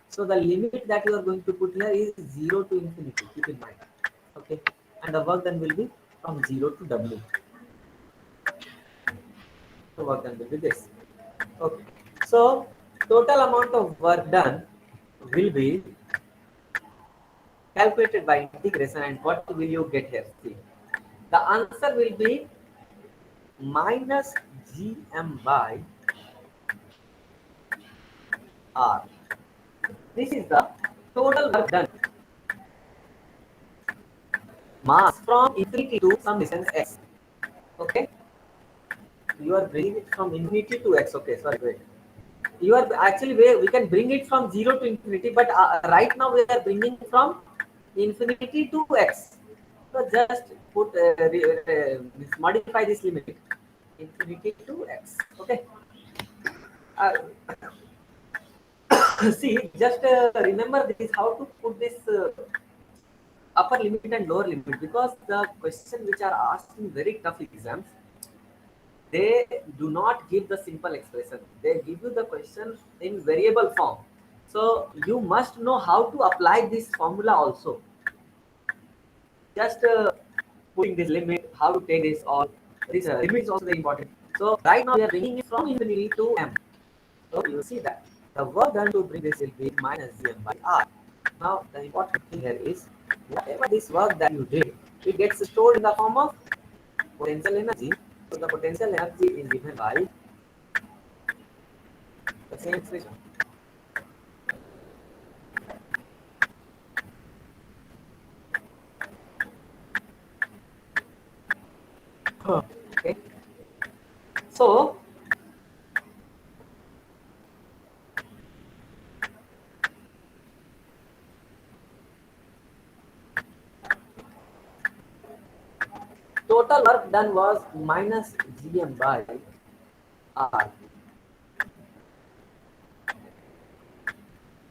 So the limit that you are going to put here is 0 to infinity. Keep in mind. Okay. And the work done will be from 0 to w. So work done will be this. Okay. So total amount of work done will be calculated by integration, and what will you get here? See, the answer will be minus gm by r. This is the total work done. Mass from infinity to some distance x. Okay, you are bringing it from infinity to x. Okay, sorry, wait. You are actually we can bring it from 0 to infinity, but right now we are bringing from infinity to x. So just put modify this limit infinity to x. Okay. Uh, see, just remember this how to put this upper limit and lower limit, because the question which are asked in very tough exams, they do not give the simple expression. They give you the question in variable form. So you must know how to apply this formula also. Just putting this limit, how to take this, or this limit is also very important. So right now we are bringing it from infinity to m. So you see that the work done to bring this will be minus gm by r. Now the important thing here is whatever this work that you did, it gets stored in the form of potential energy. So the potential energy is given by the same expression. Okay. So total work done was minus gm by r.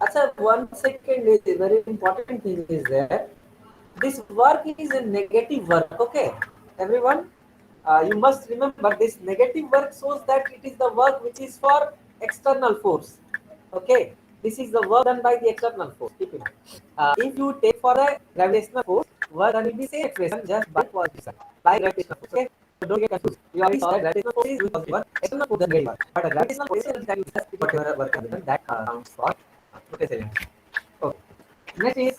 Achha, 1 second is very important thing is there. This work is a negative work. Okay, everyone, you must remember this negative work shows that it is the work which is for external force. Okay, this is the work done by the external force. Keep in mind. If you take for the gravitational force, work done will be same expression just by position by gravitational force. Okay, so don't get confused. You already saw that gravitational force is with positive work, external force is negative work. But a gravitational force is that you just whatever work done that counts for Potential energy. Okay. Next is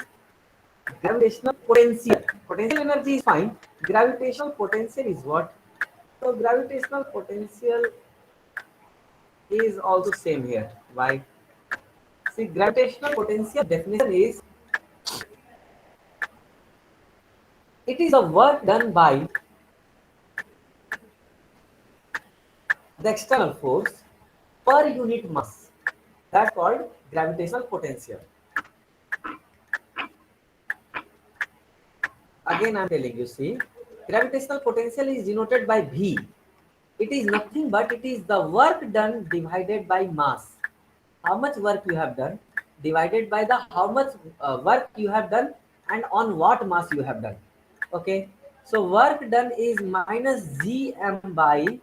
gravitational potential. Potential energy is fine. Gravitational potential is what? So gravitational potential is also same here. Why? See, gravitational potential definition is it is a work done by the external force per unit mass. That's called gravitational potential. Again, I'm telling you, see, gravitational potential is denoted by V. It is nothing but it is the work done divided by mass. How much work you have done divided by the how much work you have done and on what mass you have done. Okay, so work done is minus gm by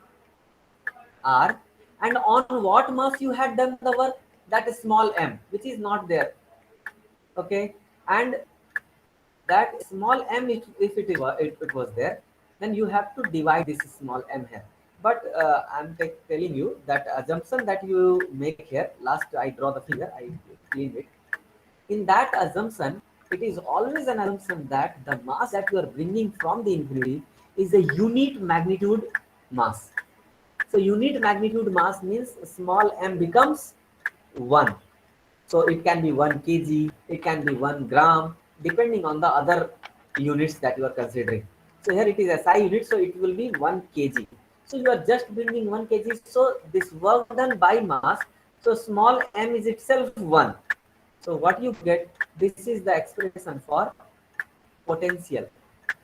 r, and on what mass you had done the work, that is small m, which is not there. Okay, and that small m, if it was there, then you have to divide this small m here. But I'm telling you that assumption that you make here, last I draw the figure, I clean it. In that assumption, it is always an assumption that the mass that you are bringing from the infinity is a unit magnitude mass. So unit magnitude mass means small m becomes 1. So it can be 1 kg, it can be 1 gram, depending on the other units that you are considering. So here it is SI unit, so it will be 1 kg. So you are just bringing 1 kg. So this work done by mass, so small m is itself 1. So what you get, this is the expression for potential.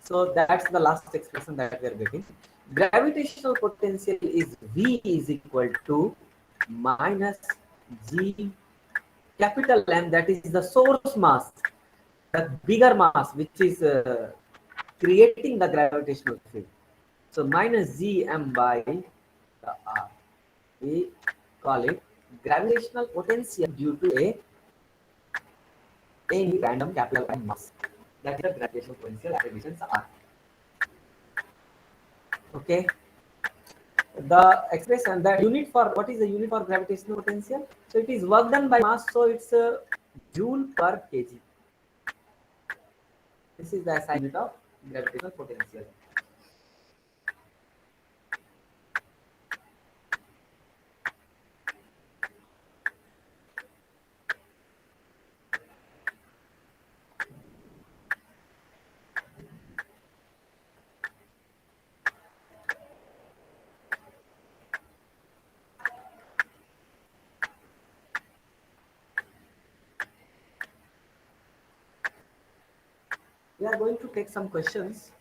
So that's the last expression that we are getting. Gravitational potential is V is equal to minus G capital M, that is the source mass, the bigger mass which is creating the gravitational field. So minus Gm by the R. We call it gravitational potential due to any random capital M mass. That is the gravitational potential applications are. Okay. The expression, the unit for what is the unit for gravitational potential? So it is work done by mass, so it's joule per kg. This is the SI unit of gravitational potential. We are going to take some questions.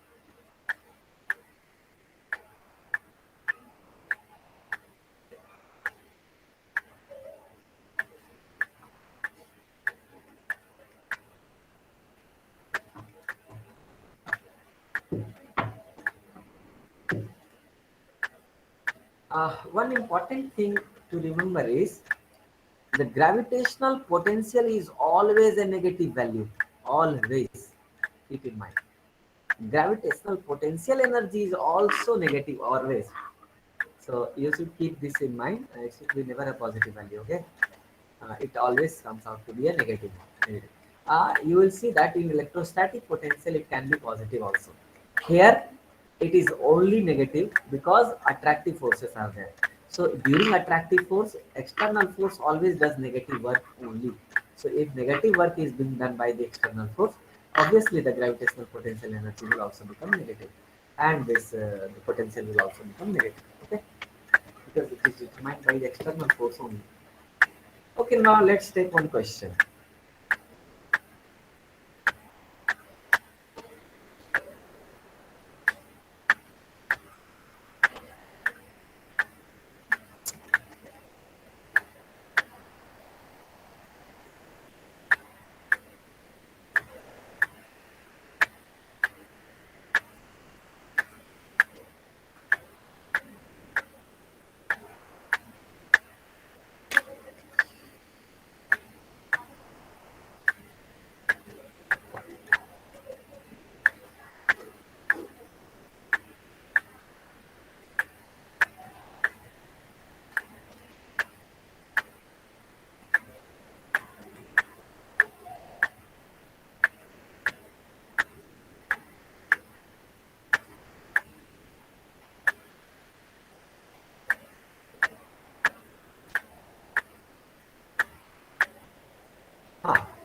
One important thing to remember is the gravitational potential is always a negative value. Always keep in mind. Gravitational potential energy is also negative always. So you should keep this in mind. It should be never a positive value. Okay. It always comes out to be a negative. You will see that in electrostatic potential it can be positive also. Here it is only negative because attractive forces are there. So during attractive force, external force always does negative work only. So if negative work is being done by the external force, obviously the gravitational potential energy will also become negative, and this the potential will also become negative. Okay, because it is determined by the external force only. Okay, now let's take one question.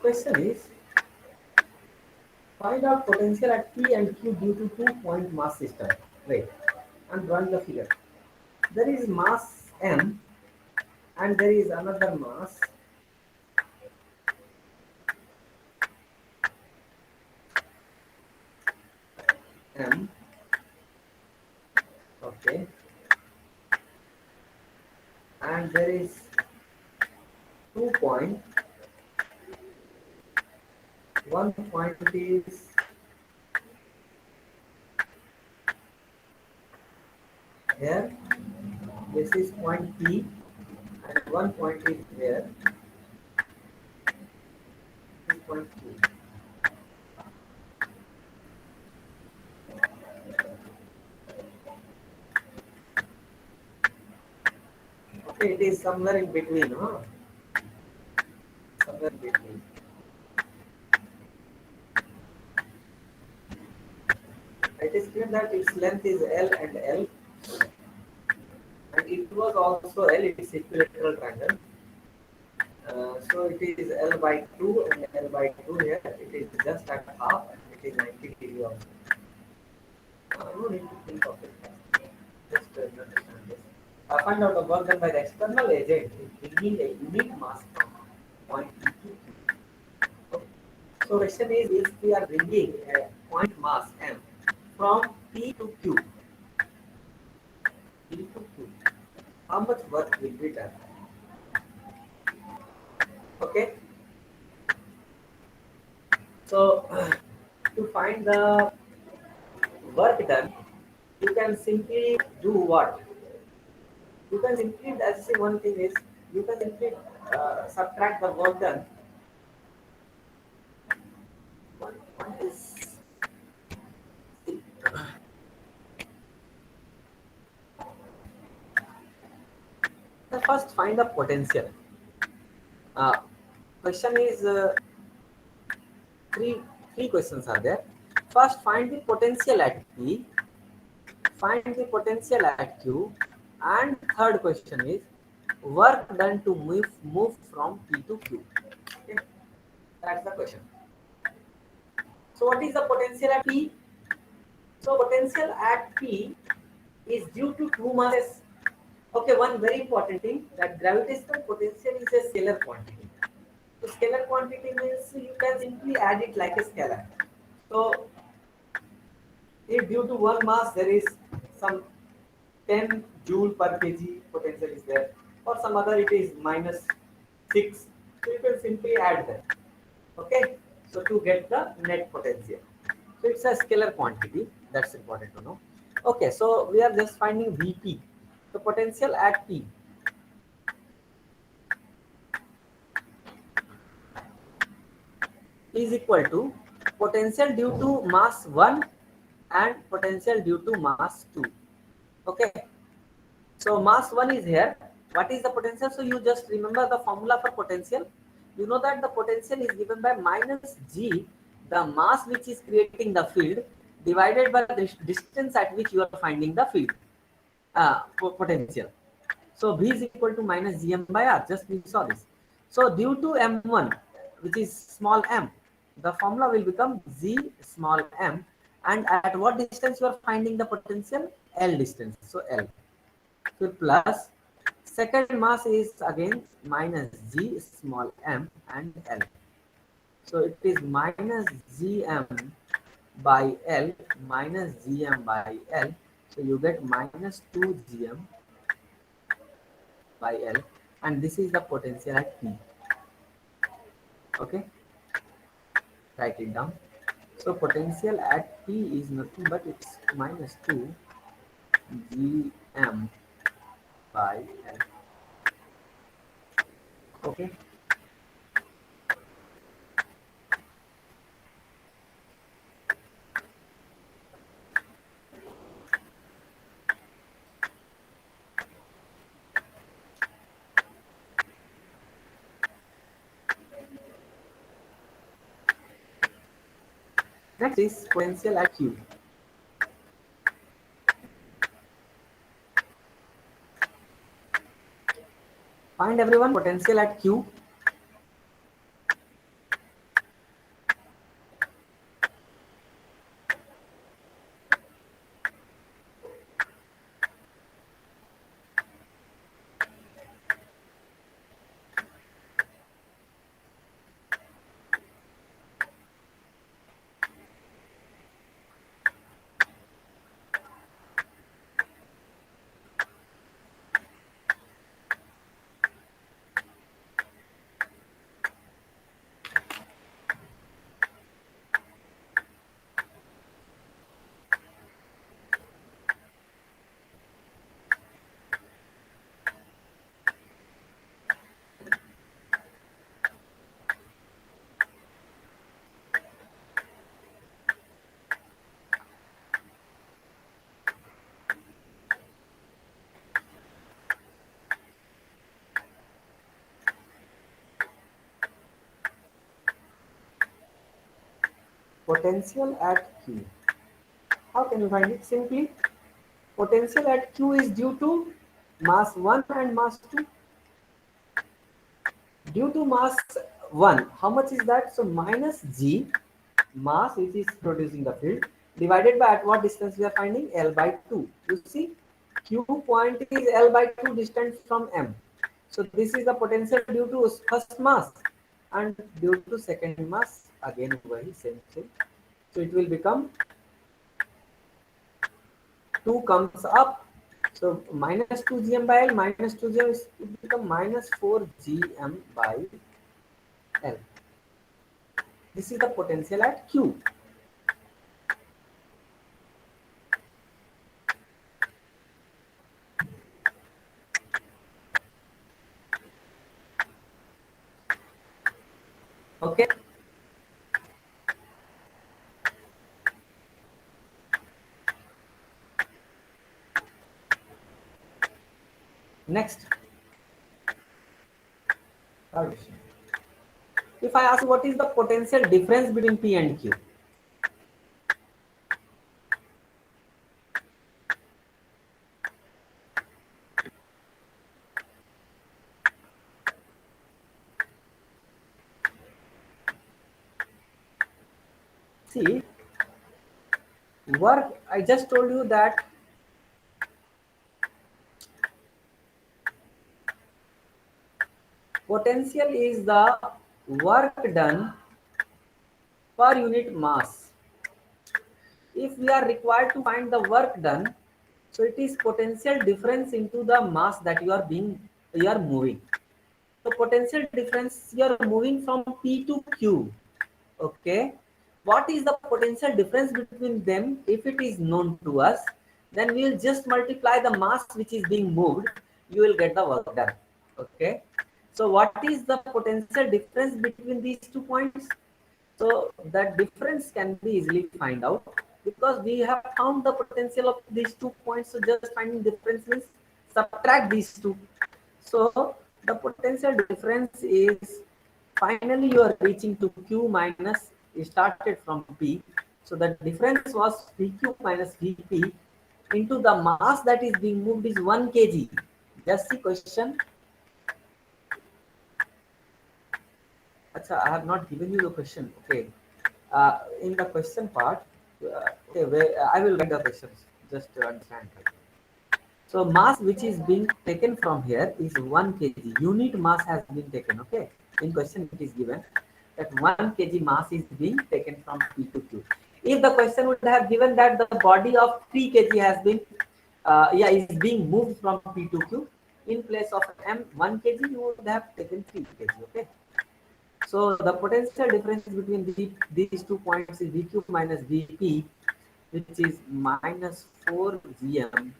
question is, find out potential at P and Q due to 2-point mass system. Wait, I'm drawing the figure. There is mass M and there is another mass M. Okay. And there is 2 point. One point is here. This is point P, and one point is here. This point Q. Okay, it is somewhere in between, huh? Somewhere in between. It is clear that its length is L and L, and it was also L, its equilateral triangle. So it is L by 2 and L by 2 here. It is just at half and it is 90 degree also. No need to think of it. Just understand this. Find out the work done by the external agent in bringing a unique mass from point P to Q. Okay. So question is, if we are bringing a point mass M from P to Q, how much work will be done? Okay. So to find the work done, you can simply do what? You can simply, let's say one thing is, you can simply subtract the work done. One is, first find the potential. Question is three questions are there. First, find the potential at P, find the potential at Q, and third question is work done to move from P to Q. Okay, that's the question. So what is the potential at P? So potential at P is due to two masses. Okay, one very important thing, that gravitational potential is a scalar quantity. So scalar quantity means you can simply add it like a scalar. So if due to one mass there is some 10 joule per kg potential is there, or some other it is -6, so you can simply add that. Okay, so to get the net potential. So it's a scalar quantity, that's important to know. Okay, so we are just finding Vp, the potential at P. Is equal to potential due to mass 1 and potential due to mass 2. Okay, so mass 1 is here. What is the potential? So you just remember the formula for potential. You know that the potential is given by minus g, the mass which is creating the field, divided by the distance at which you are finding the field potential. So V is equal to minus gm by r. Just we saw this. So due to m1, which is small m, the formula will become z small m, and at what distance you are finding the potential? L distance. So L. So plus second mass is again minus g small m and L. So it is minus gm by L minus gm by L. So you get minus 2 gm by L, and this is the potential at P. Okay, write it down. So potential at P is nothing but it's minus 2 gm by L. Okay. Next is potential at Q. Find everyone potential at Q. potential at Q. How can you find it? Simply, potential at Q is due to mass 1 and mass 2. Due to mass 1, how much is that? So minus G, mass which is producing the field, divided by at what distance we are finding? L by 2. You see, Q point is L by 2 distance from M. So this is the potential due to first mass, and due to second mass, again same thing. So it will become 2 comes up. So minus 2 gm by L, minus 2 gm is, it become minus 4 gm by L. This is the potential at Q. Okay. Next. If I ask what is the potential difference between P and Q? See, work, I just told you that potential is the work done per unit mass. If we are required to find the work done, so it is potential difference into the mass that you are moving. So potential difference, you are moving from P to Q. Okay, what is the potential difference between them? If it is known to us, then we will just multiply the mass which is being moved, you will get the work done. Okay, so what is the potential difference between these 2 points? So that difference can be easily find out, because we have found the potential of these 2 points. So just finding difference means subtract these 2. So the potential difference is, finally you are reaching to Q minus, you started from P. So the difference was PQ minus VP into the mass that is being moved is 1 kg. Just the question. Achha, I have not given you the question. Okay. In the question part, okay, I will write the questions just to understand. So mass which is being taken from here is 1 kg. Unit mass has been taken. Okay. In question it is given that 1 kg mass is being taken from P to Q. If the question would have given that the body of 3 kg has been, is being moved from P to Q, in place of M 1 kg, you would have taken 3 kg. Okay. So the potential difference between these 2 points is VQ minus VP, which is minus 4 GM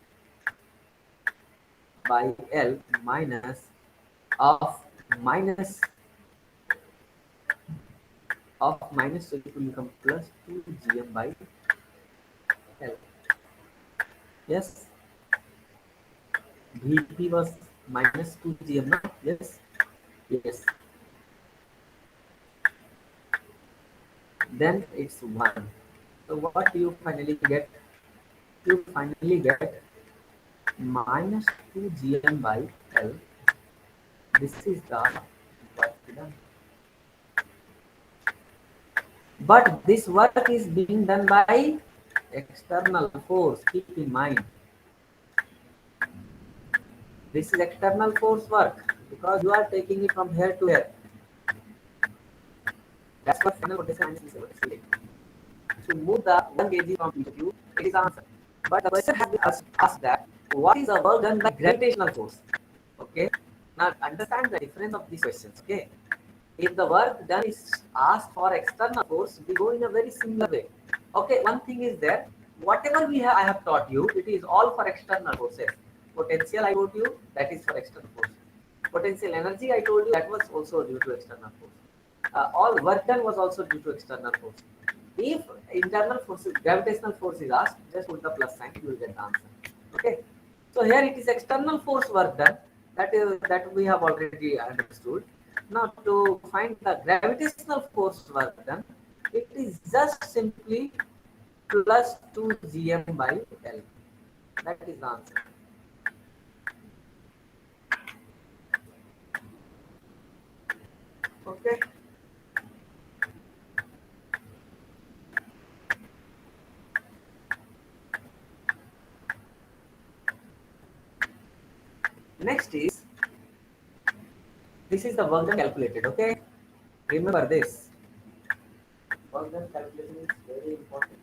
by L minus of minus, so it will become plus 2 GM by L. Yes, VP was minus 2 GM, no? Yes, yes. Then it's 1. So what do you finally get? You finally get minus 2 GM by L. This is the work done. But this work is being done by external force. Keep in mind, this is external force work, because you are taking it from here to here. That's what final potential is. To move the 1 kg from P to Q, it is answer. But the question has been asked that what is the work done by gravitational force? Okay. Now understand the difference of these questions. Okay. If the work done is asked for external force, we go in a very similar way. Okay, one thing is there, whatever I have taught you, it is all for external forces. Potential I told you, that is for external force. Potential energy I told you, that was also due to external force. All work done was also due to external force. If internal forces, gravitational force is asked, just put the plus sign, you will get the answer. Okay. So here it is external force work done, that we have already understood. Now to find the gravitational force work done, it is is just simply plus 2 GM by L. That is the answer. Okay. Next is, this is the work done calculated. Okay. Remember this. Work done calculation is very important.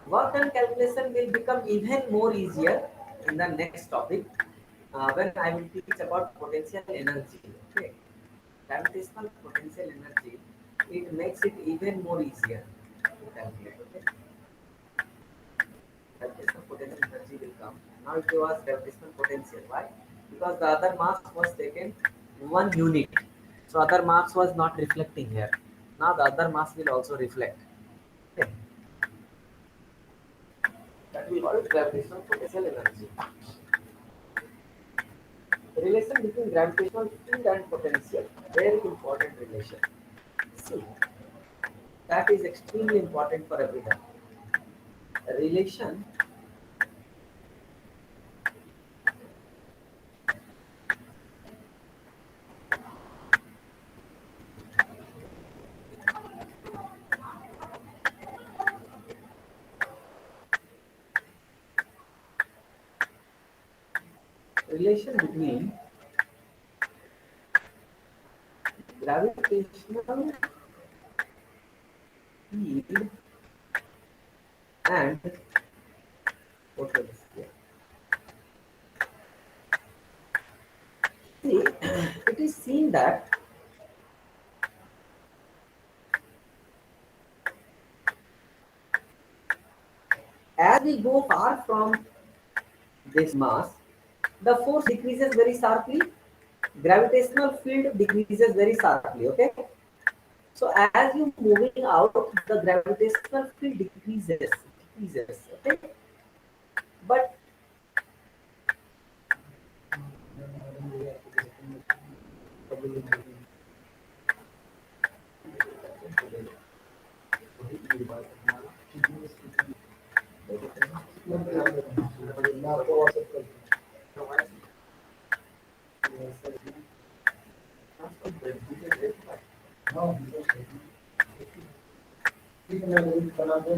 Work done calculation will become even more easier in the next topic when I will teach about potential energy. Okay, gravitational potential energy. It makes it even more easier to calculate. Okay, gravitational potential energy will come. Now it was gravitational potential. Why? Because the other mass was taken 1 unit, so other mass was not reflecting here. Now the other mass will also reflect. Okay. That we call it gravitational potential energy. The relation between gravitational field and potential, very important relation. See, that is extremely important for everyone. A relation between gravitational field and potential. See, it is seen that as we go far from this mass, the force decreases very sharply, gravitational field decreases very sharply. Okay, so as you moving out, the gravitational field decreases. Okay, but मैं आपको WhatsApp करता हूँ। ठीक है, मैं वही बना के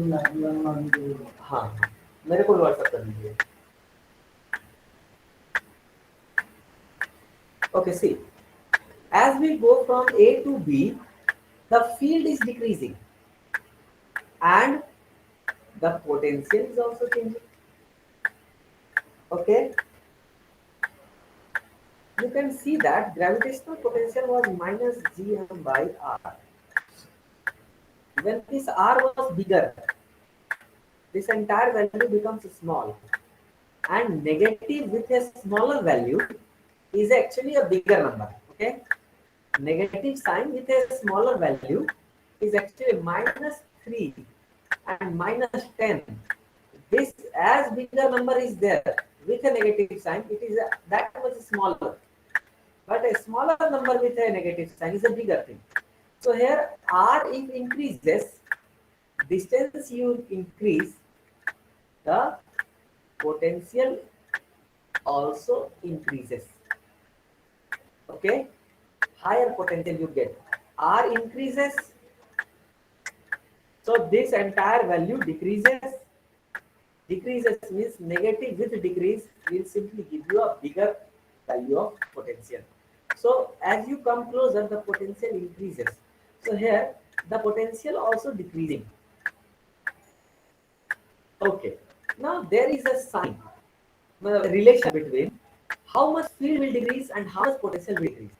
हाँ, मेरे को व्हाट्सएप कर दीजिए. Okay, see, as we go from A to B, the field is decreasing and the potential is also changing. Okay, you can see that gravitational potential was minus Gm by R. When this R was bigger, this entire value becomes small, and negative with a smaller value is actually a bigger number. Okay, negative sign with a smaller value is actually minus 3 and minus 10. This as bigger number is there with a negative sign, it is that much smaller. But a smaller number with a negative sign is a bigger thing. So here R if increases, distance you increase, the potential also increases. Okay, higher potential you get. R increases, so this entire value decreases. Decreases means negative with decrease will simply give you a bigger value of potential. So as you come closer, the potential increases. So here the potential also decreasing. Okay, now there is a sign, a relation between how much field will decrease and how much potential will decrease.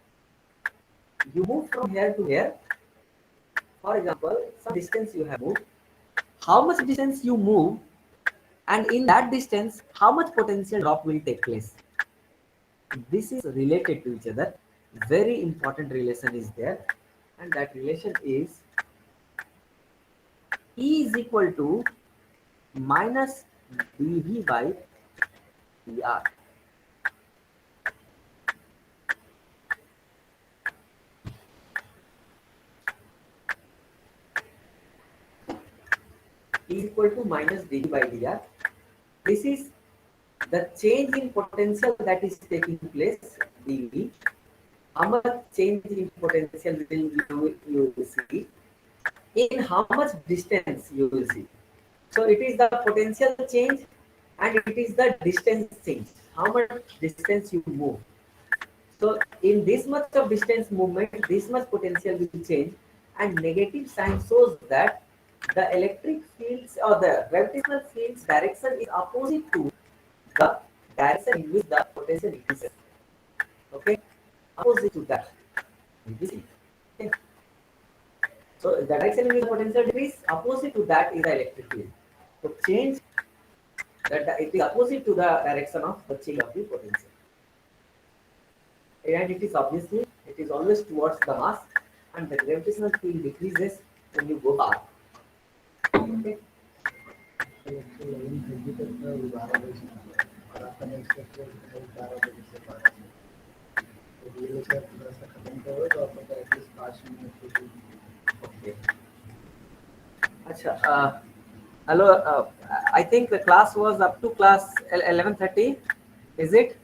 You move from here to here. For example, some distance you have moved. How much distance you move, and in that distance, how much potential drop will take place. This is related to each other. very important relation is there, and that relation is E is equal to minus dV by dr. E is equal to minus dV by dr. This is the change in potential that is taking place, dV. How much change in potential you will see, in how much distance you will see. So it is the potential change and it is the distance change, how much distance you move. So in this much of distance movement, this much potential will change, and negative sign shows that the electric fields or the gravitational field's direction is opposite to the direction in which the potential increases. Okay, opposite to that. Okay. So the direction in which the potential decrease, opposite to that is the electric field. So change that it is opposite to the direction of the change of the potential. And it is obviously, it is always towards the mass, and the gravitational field decreases when you go far. Okay. Okay. Acha, hello. I think the class was up to class 11:30. Is it?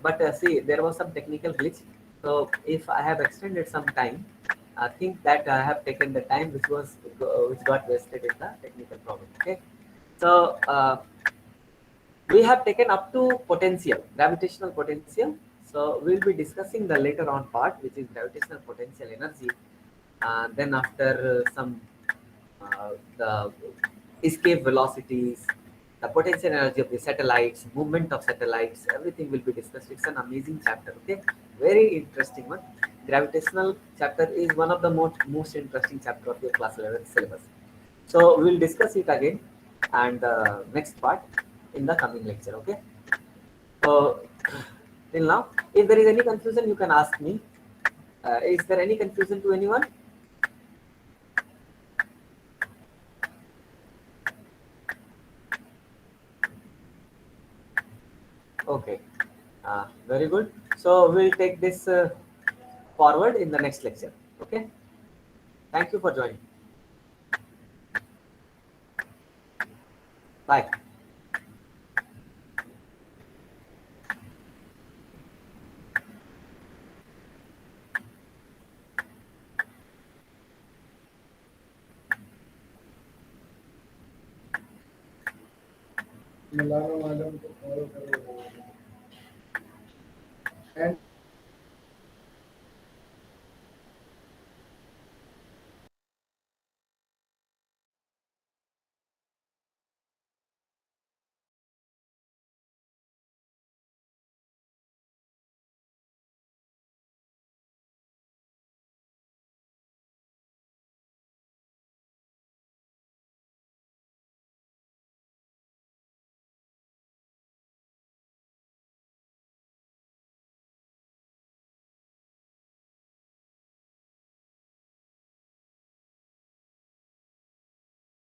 But see, there was some technical glitch. So if I have extended some time, I think that I have taken the time which got wasted in the technical problem. Okay. So we have taken up to potential, gravitational potential. So we'll be discussing the later on part, which is gravitational potential energy. Then after the escape velocities, the potential energy of the satellites, movement of satellites, everything will be discussed. It's an amazing chapter. Okay, very interesting one. Gravitational chapter is one of the most interesting chapter of your class 11 syllabus. So we'll discuss it again and next part in the coming lecture. Okay. So till now, if there is any confusion, you can ask me. Is there any confusion to anyone? Okay, very good. So we'll take this forward in the next lecture. Okay. Thank you for joining. Bye. Malana madam को follow करो।